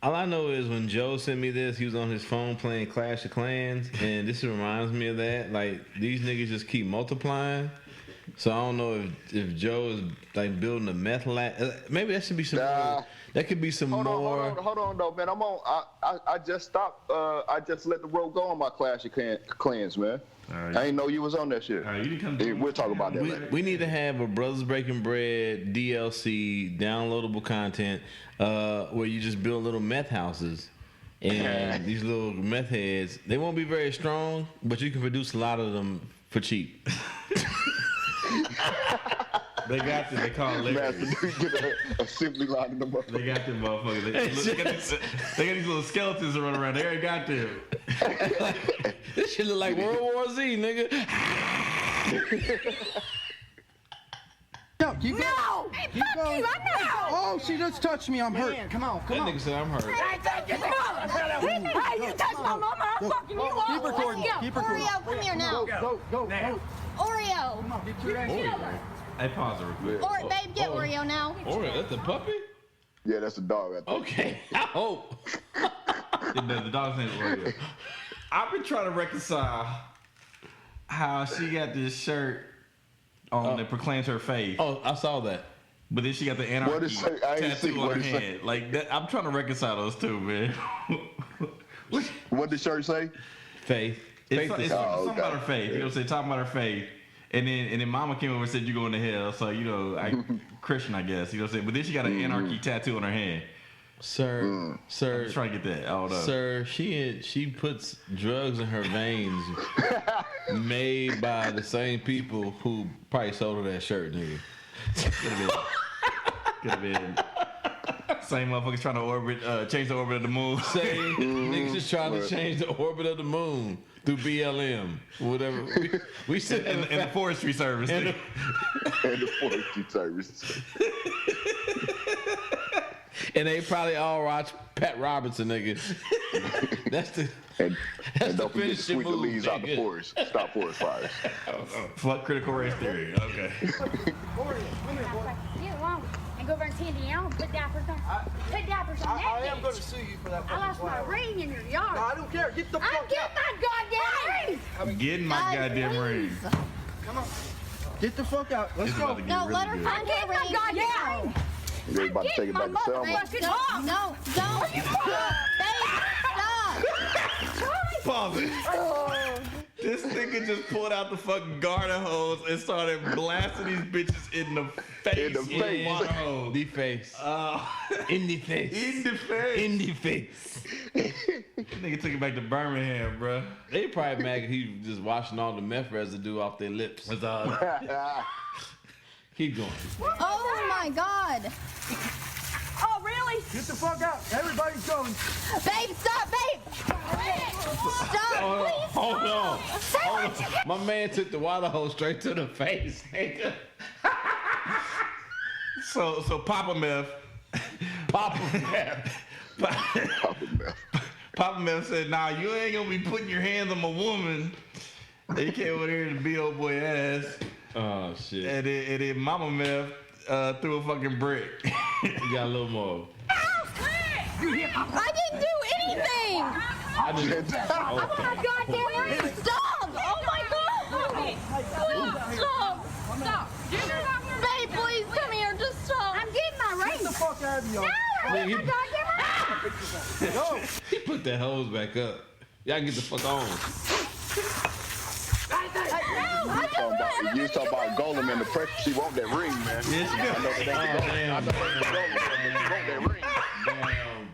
All I know is when Joe sent me this, he was on his phone playing Clash of Clans, and this reminds me of that. Like, these niggas just keep multiplying. So I don't know if Joe is like building a meth lab. Maybe that should be some more. That could be some more. Hold on, though, man. I'm on. I just stopped. I just let the road go on my Clash of Clans, man. Right. I didn't know you was on that shit. You didn't come we'll talk about that later. We need to have a Brothers Breaking Bread DLC downloadable content where you just build little meth houses. And these little meth heads, they won't be very strong, but you can produce a lot of them for cheap. They got them. They call it Master, get an assembly line in the motherfucker. They got them motherfuckers. They got these little skeletons that run around. They already got them. This shit look like World War Z, nigga. No, keep going. No. Hey, Keep fuck going. you. I know. Oh, she just touched me. I'm hurt. Come on. Come That on. nigga said I'm hurt. Hey, take your mother. Hey, you touch my mama. I'm fucking you up. Keep recording. Let's go. Keep recording. Oreo, come here now. Go. Oreo. Come on, get your ass. Hey, pause it real quick. Or, babe, get Oreo now. Oreo, that's a puppy? Yeah, that's a dog. I think. Okay, I hope. The dog's name is Oreo. I've been trying to reconcile how she got this shirt on that proclaims her faith. Oh, I saw that. But then she got the anarchy tattoo on her hand. Like that, I'm trying to reconcile those two, man. What did the shirt say? Faith. It's something about her faith. You know what I'm saying? Talking about her faith. And then Mama came over and said, "You going to hell." So you know, Christian, I guess. You know what I'm saying? But then she got an anarchy tattoo on her hand. Sir, I'm just trying to get that. I don't know. Sir, she puts drugs in her veins, made by the same people who probably sold her that shirt, nigga. Could have been. Same motherfuckers trying to change the orbit of the moon. Same niggas just trying to change the orbit of the moon through BLM, whatever. We said in the forestry service. And the forestry service. And they probably all watch Pat Robertson, nigga. That's the and that's don't the forget to finishing sweep the move, leaves out the nigga. forest. Stop forest fires. Fuck critical race theory. Okay. and go over and tend to you. Put diapers on. Put diapers on that I am bitch. going to sue you for that. I lost my ring in your yard. No, I don't care. Get the fuck I'm getting my goddamn ring. I'm getting my goddamn ring. Come on. Get the fuck out. Let's go. No, let her find her ring. I'm getting my goddamn ring. You're about to take it back to Selma. No, don't. Babe, stop. Pause it. This nigga just pulled out the fucking garden hose and started blasting these bitches in the face. In the face. Water hose. The face. In the face. In the face. In the face. Nigga took it back to Birmingham, bro. They probably mad he just washing all the meth residue off their lips. That's all. Keep going. Oh my God. Oh, really? Get the fuck out. Everybody's going. Babe, stop, babe. Stop, please. Hold on. Hold on. My man took the water hose straight to the face. So Papa Meth. Papa Meth. Papa Meth said, nah, you ain't gonna be putting your hands on my woman. They came over here to beat old boy ass. Oh, shit. And then Mama Meth threw a fucking brick. You got a little more. I didn't do anything. I just... I want my goddamn ring. Stop. Oh my God. Please stop. Stop. Babe, please come here. Just stop. I'm getting my ring. Get the fuck out of here. No, I want my goddamn ring. Go. He put that hose back up. Y'all get the fuck on. You talking about Golem and the pressure. She want that ring, man. Yes, she does. I know that ain't the Golem. She want that ring. Damn.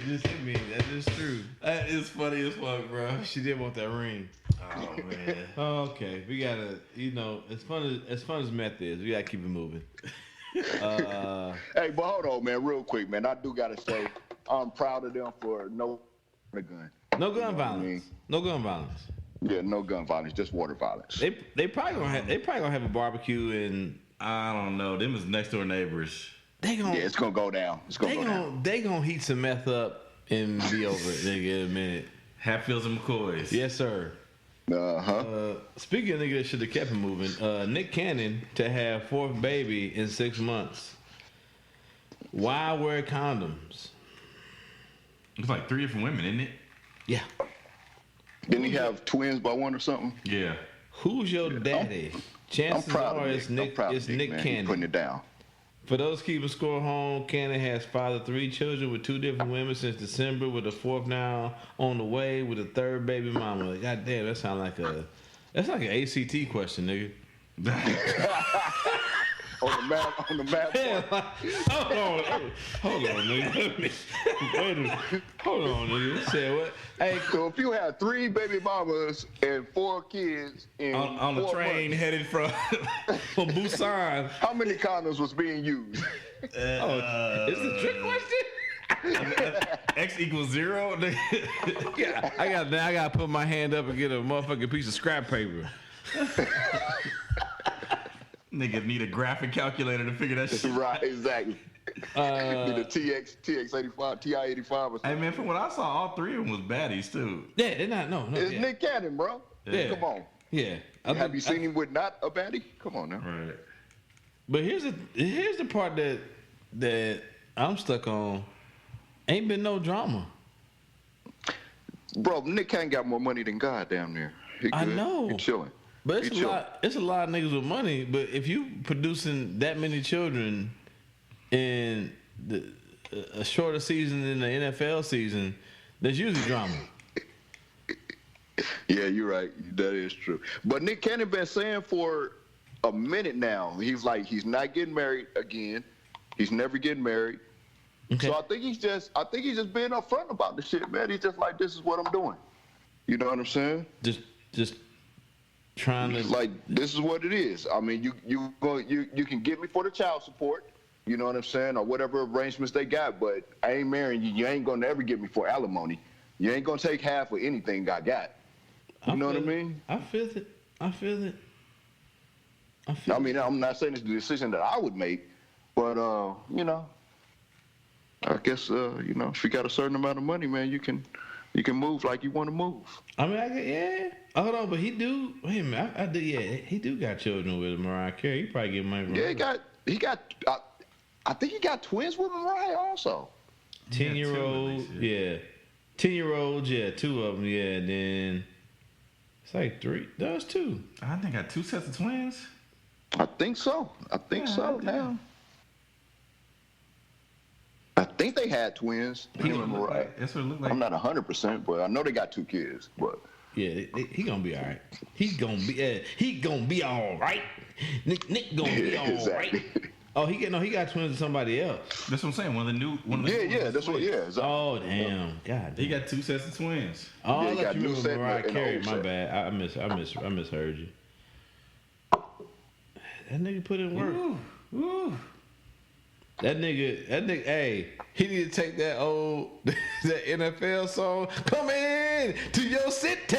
Just hit me. That is true. That is funny as fuck, bro. She did want that ring. Oh, man. Okay, we gotta, as fun as meth is, we gotta keep it moving. Hey, but hold on, man, real quick, man. I do gotta say, I'm proud of them for no gun. No gun violence. mean? No gun violence. Yeah, no gun violence, just water violence. They probably gonna have a barbecue and I don't know. Them is next door neighbors. Yeah, it's gonna go down. It's gonna go down. They gonna heat some meth up and be over it, nigga, in a minute. Hatfields and McCoys. Yes, sir. Speaking of nigga that should have kept it moving, Nick Cannon to have fourth baby in 6 months. Why wear condoms? It's like 3 different women, isn't it? Yeah. Didn't he have twins by one or something? Yeah. Who's your daddy? Chances are it's Nick Cannon. Putting it down. For those keeping score home, Cannon has fathered 3 children with 2 different women since December, with a 4th now on the way, with a 3rd baby mama. God damn, that sounds like an ACT question, nigga. on the map. Yeah, hold on, nigga. Wait a minute. Hold on, nigga. Say what? Hey, so if you had 3 baby mamas and 4 kids in on the train months, headed from Busan, how many condoms was being used? Is it a trick question? X equals 0. Yeah, I gotta put my hand up and get a motherfucking piece of scrap paper. Niggas need a graphic calculator to figure that shit. Right, exactly. Need a TX85, TI-85 or something. Hey man, from what I saw, all 3 of them was baddies too. Yeah, they're not. No. It's Nick Cannon, bro. Yeah. Come on. Yeah. Have you seen him with not a baddie? Come on now. Right. But here's the part that I'm stuck on. Ain't been no drama. Bro, Nick Cannon got more money than God down there. I know. He chilling. But it's a lot of niggas with money. But if you producing that many children in a shorter season than the NFL season, there's usually drama. Yeah, you're right. That is true. But Nick Cannon been saying for a minute now, he's not getting married again. He's never getting married. Okay. So I think he's just being upfront about the shit, man. He's just like, this is what I'm doing. You know what I'm saying? Just trying to, like, this is what it is. I mean, you can get me for the child support, you know what I'm saying, or whatever arrangements they got, but I ain't marrying you. You ain't gonna ever get me for alimony. You ain't gonna take half of anything I got. You know what I mean? I feel it. I mean, I'm not saying it's the decision that I would make, but you know, I guess you know, if you got a certain amount of money, man, you can move like you want to move. I mean, yeah. Hold on, but he do. Wait a minute, I do. Yeah, he do got children with Mariah Carey. He probably get money from her. Yeah, he got. I think he got twins with Mariah also. 10-year-old, yeah. 10-year-olds, yeah, 2 of them, yeah, and then it's like 3. No, it's 2. I think I got 2 sets of twins. I think so. Now. I think they had twins. Him and Mariah. That's what it looked like. I'm not 100%, but I know they got 2 kids. But yeah, he gonna be all right. He gonna be all right. Nick gonna be all exactly. right. Oh, he got twins with somebody else. That's what I'm saying. One of the new. That's what. Yeah. Exactly. Oh damn, God. He got 2 sets of twins. Oh, yeah, I thought you remember Mariah and Carey. old My set. bad. I misheard you. That nigga put in work. Ooh. That nigga, hey, he need to take that that NFL song, "Come in to your city."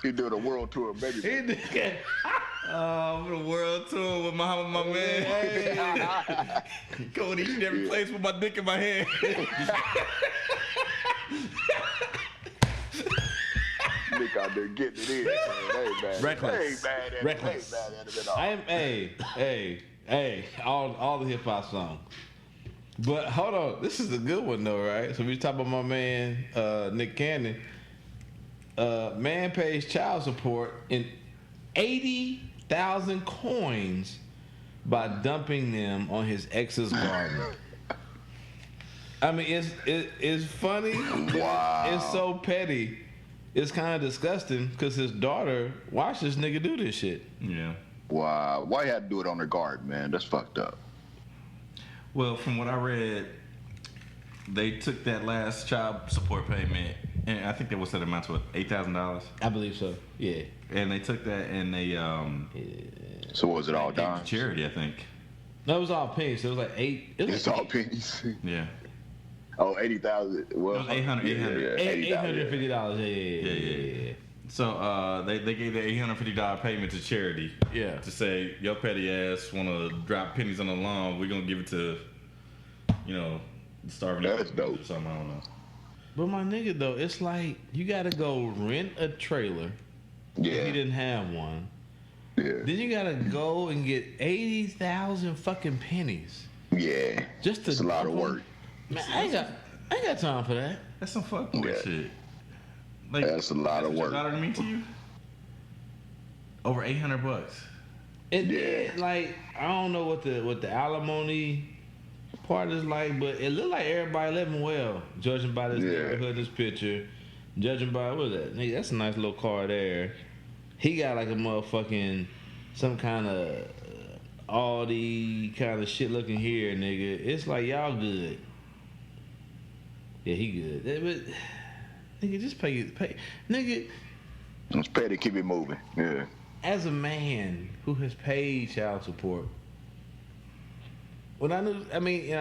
He do the world tour, baby. The world tour with my man. Hey. Going to each and every place with my dick in my hand. Nick out there getting it in. Man. Reckless. Reckless. Hey, all the hip hop songs. But hold on, this is a good one though, right? So we talk about my man Nick Cannon. Man pays child support in 80,000 coins by dumping them on his ex's garden. I mean, it's funny. Wow. It's so petty. It's kind of disgusting because his daughter watched this nigga do this shit. Yeah. Wow. Why you had to do it on the garden, man? That's fucked up. Well, from what I read, they took that last child support payment, and I think that was that amount to $8,000. I believe so. Yeah. And they took that and they So was it all done? Charity, I think. No, it was all pennies. So it was like 8. It's all pennies. Yeah. Oh, 80,000. Well, It was 800. $850. Yeah. So they gave the $850 payment to charity. Yeah. To say your petty ass want to drop pennies on the lawn, we're gonna give it to, starving. That's dope. Or something, I don't know. But my nigga though, it's like you gotta go rent a trailer. Yeah. If you didn't have one. Yeah. Then you gotta go and get 80,000 fucking pennies. Yeah. Just to It's a lot of dump 'em. work. Man, I ain't got time for that. That's some fucking weird shit. Like, that's a lot of work. That's what mean to you? Over $800. Like I don't know what the alimony part is like, but it look like everybody living well, judging by this neighborhood, this picture, judging by what is that? Nigga, that's a nice little car there. He got like a motherfucking some kind of Audi kind of shit looking here, nigga. It's like y'all good. Yeah, he good. But nigga, just pay. Nigga, It's petty. Keep it moving. Yeah. as a man who has paid child support, when I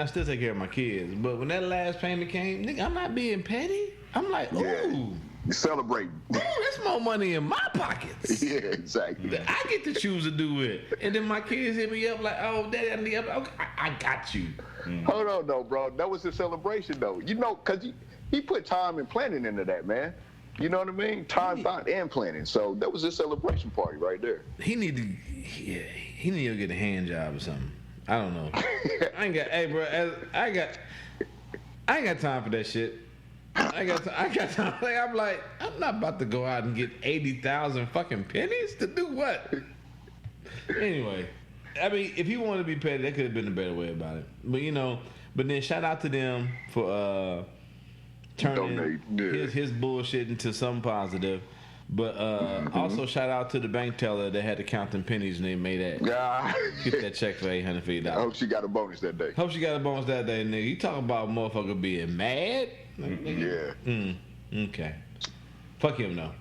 still take care of my kids, but when that last payment came, nigga, I'm not being petty. I'm like, ooh. Yeah. You celebrating. Ooh, that's more money in my pockets. Yeah, exactly. That I get to choose to do it. And then my kids hit me up like, oh, Daddy, I need help. Okay, I got you. Hold on, though, bro. That was his celebration, though. Because he put time and planning into that, man. You know what I mean? Time, thought, and planning. So that was his celebration party right there. He need to get a hand job or something. I don't know. I ain't got time for that shit. I got time. Like, I'm not about to go out and get 80,000 fucking pennies to do what? Anyway, I mean, if he wanted to be petty, that could have been a better way about it. But then shout out to them for turning his bullshit into something positive. But also shout out to the bank teller that had to count them pennies and they made that get that check for $850. I hope she got a bonus that day. Nigga. You talking about motherfucker being mad? Yeah. Okay. Fuck him though.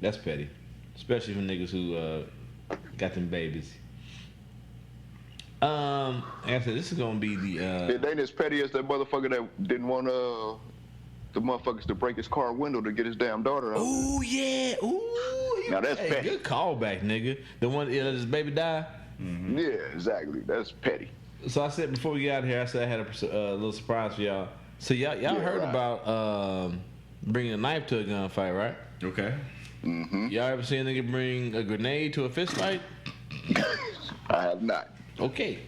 That's petty, especially for niggas who got them babies. Like I said, this is gonna be the. It ain't as petty as that motherfucker that didn't want the motherfuckers to break his car window to get his damn daughter out. Ooh yeah. Ooh. Now that's petty. Good callback, nigga. The one that let his baby die. Mm-hmm. Yeah, exactly. That's petty. So I said before we got here, I said I had a little surprise for y'all. So y'all heard about bringing a knife to a gunfight, right? Okay. Mm-hmm. Y'all ever seen a nigga bring a grenade to a fist fight? I have not. Okay.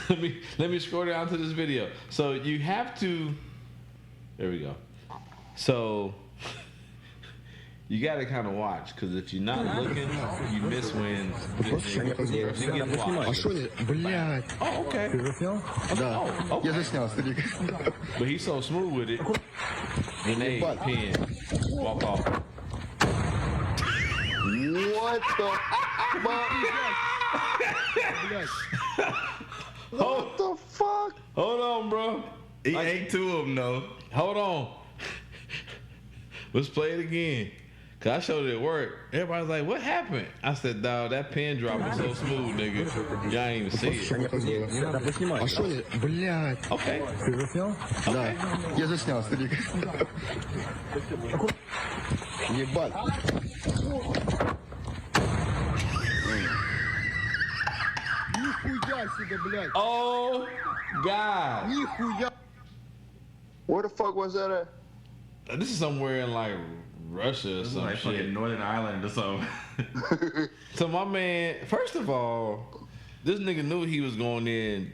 let me scroll down to this video. So you have to. There we go. So you got to kind of watch, because if you're not looking, you miss when you get watched. Oh, okay. Oh, okay. But he's so smooth with it. Grenade, pin, walk off. What the fuck? What the fuck? Hold on, bro. He ate two of them, though. Hold on. Let's play it again. Cause I showed it at work. Everybody's like, "What happened?" I said, "Dawg, that pin drop was so smooth, nigga. Y'all ain't even see it." Okay. Да. Я заснял, старик. Ебать. Нихуя себе, блядь. Oh, God. Нихуя. Where the fuck was that at? This is somewhere in like Russia or This is some like shit. fucking Northern Ireland or something. So my man, first of all, this nigga knew he was going in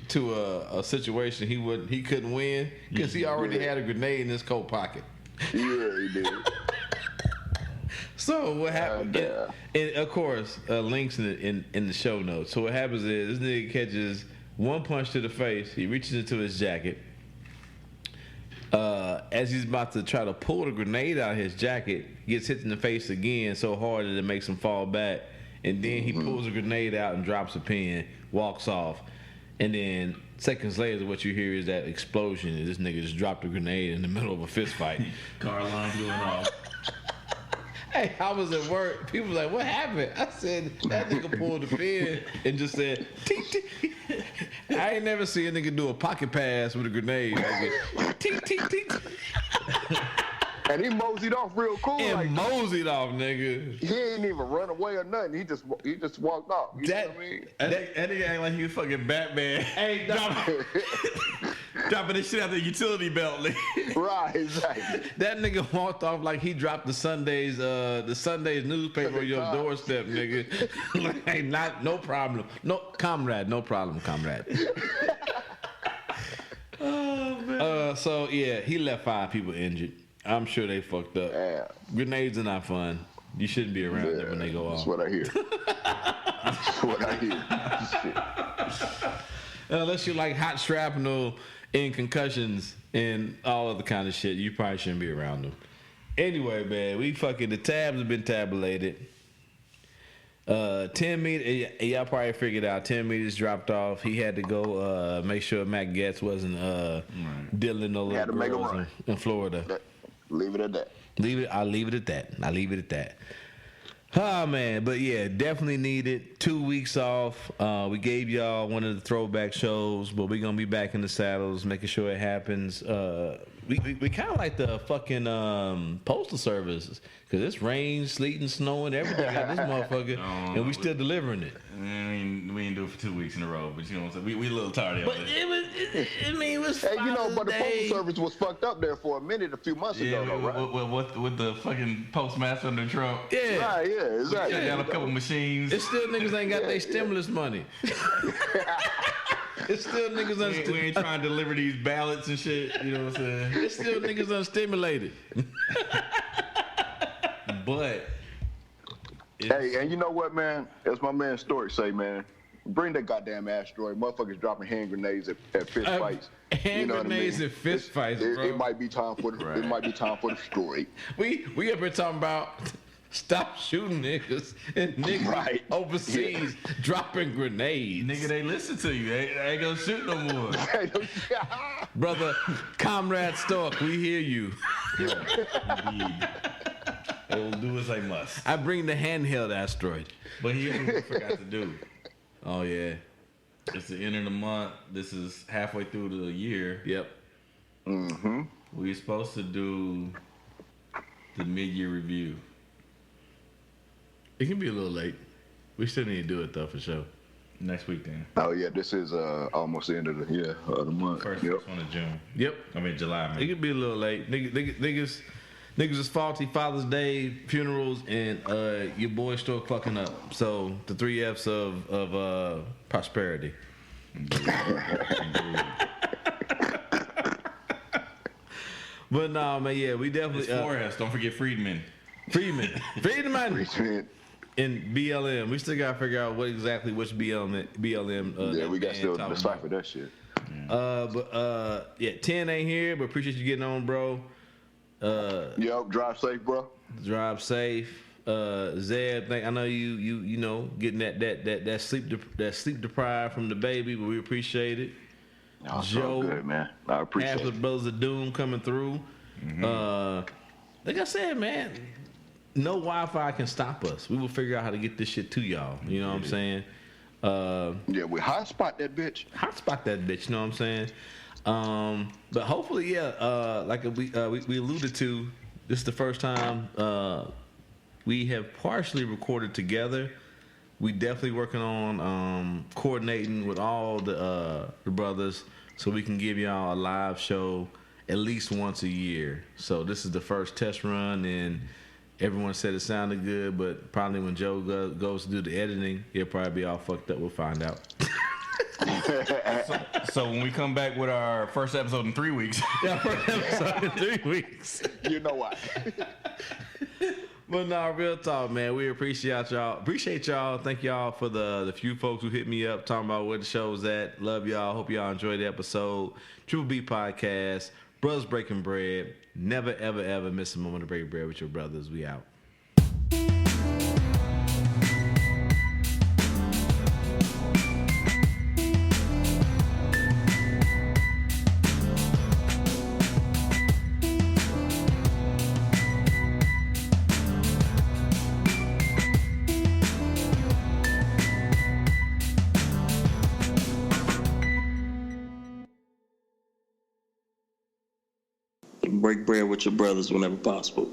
to a situation he couldn't win, because he already had a grenade in his coat pocket. Yeah, he did. So what happened? And of course, links in the show notes. So what happens is this nigga catches one punch to the face. He reaches into his jacket. As he's about to try to pull the grenade out of his jacket, he gets hit in the face again so hard that it makes him fall back. And then he pulls a grenade out and drops a pin, walks off. And then seconds later, what you hear is that explosion. And this nigga just dropped a grenade in the middle of a fist fight. Car alarm going off. Hey, I was at work. People were like, "What happened?" I said, "That nigga pulled the pin and just said, tink, tink." I ain't never seen a nigga do a pocket pass with a grenade. Tink, tink, tink. And he moseyed off real cool. And like, moseyed off, nigga. He ain't even run away or nothing. He just walked off. You know what I mean? That nigga act like he was fucking Batman. Hey, dropping this shit out the utility belt. Right, exactly. That nigga walked off like he dropped the Sunday's newspaper on your doorstep, nigga. Like, no problem. No, comrade, no problem, comrade. Oh, man. So yeah, he left 5 people injured. I'm sure they fucked up. Yeah. Grenades are not fun. You shouldn't be around them when they go off. That's what I hear. That's what I hear. Shit. Unless you like hot shrapnel and concussions and all other kind of shit, you probably shouldn't be around them. Anyway, man, the tabs have been tabulated. 10 meters, y'all probably figured out 10 meters dropped off. He had to go make sure Matt Getz wasn't dealing no little girls in Florida. Leave it at that. I'll leave it at that. Oh, man. But, yeah, definitely needed 2 weeks off. We gave y'all one of the throwback shows, but we're going to be back in the saddles, making sure it happens. We kind of like the fucking postal service, because it's rain, sleet, and snowing, everything out this motherfucker, and we still delivering it. I mean, we didn't do it for 2 weeks in a row, but you know what I'm saying? We a little tired of But it. it was Hey, you know, but the postal service was fucked up there for a minute a few months ago, though, right? With the fucking postmaster under Trump. Yeah. Right, yeah, exactly. Shut down a couple machines. It's still niggas ain't got their stimulus money. It's still niggas we ain't trying to deliver these ballots and shit. You know what I'm saying? It's still niggas unstimulated. But hey, and you know what, man? As my man Story say, man, bring that goddamn asteroid. Motherfuckers dropping hand grenades at fist fights. Hand grenades at fist fights, bro. It might be time for the. It might be time for the story. We up here talking about stop shooting niggas and niggas overseas dropping grenades. Nigga, they listen to you. They ain't gonna shoot no more. Brother, Comrade Stork, we hear you. Indeed. They will do as they must. I bring the handheld asteroid. But here's what we forgot to do. Oh, yeah. It's the end of the month. This is halfway through the year. Yep. Mm-hmm. We're supposed to do the mid-year review. It can be a little late. We still need to do it, though, for sure. Next week, then. Oh, yeah, this is almost the end of the month. First one of June. Yep. I mean, July, man. It could be a little late. Niggas Niggas is faulty, Father's Day, funerals, and your boy still fucking up. So the 3 F's of prosperity. But no, man, yeah, we definitely. It's 4 F's. Don't forget Friedman. Friedman. And BLM. We still gotta figure out which BLM. Yeah, we got still decipher that shit. Yeah, 10 ain't here, but appreciate you getting on, bro. Yep, drive safe, bro. Drive safe. Zeb, I know you know getting that sleep deprived from the baby, but we appreciate it. Oh, Joe, so good, man. I appreciate half the Brothers of Doom coming through. Like I said, man, no Wi-Fi can stop us. We will figure out how to get this shit to y'all. You know what I'm saying? Yeah, we hotspot that bitch. You know what I'm saying? But hopefully, yeah. Like we alluded to, this is the first time we have partially recorded together. We definitely working on coordinating with all the brothers so we can give y'all a live show at least once a year. So this is the first test run, and everyone said it sounded good, but probably when Joe goes to do the editing, he'll probably be all fucked up. We'll find out. So when we come back with our first episode in 3 weeks. Yeah, first episode in 3 weeks. You know why. But no, real talk, man. We appreciate y'all. Thank y'all for the few folks who hit me up talking about where the show's at. Love y'all. Hope y'all enjoyed the episode. Triple B Podcast. Brothers Breaking Bread. Never, ever, ever miss a moment to break bread with your brothers. We out. Break bread with your brothers whenever possible.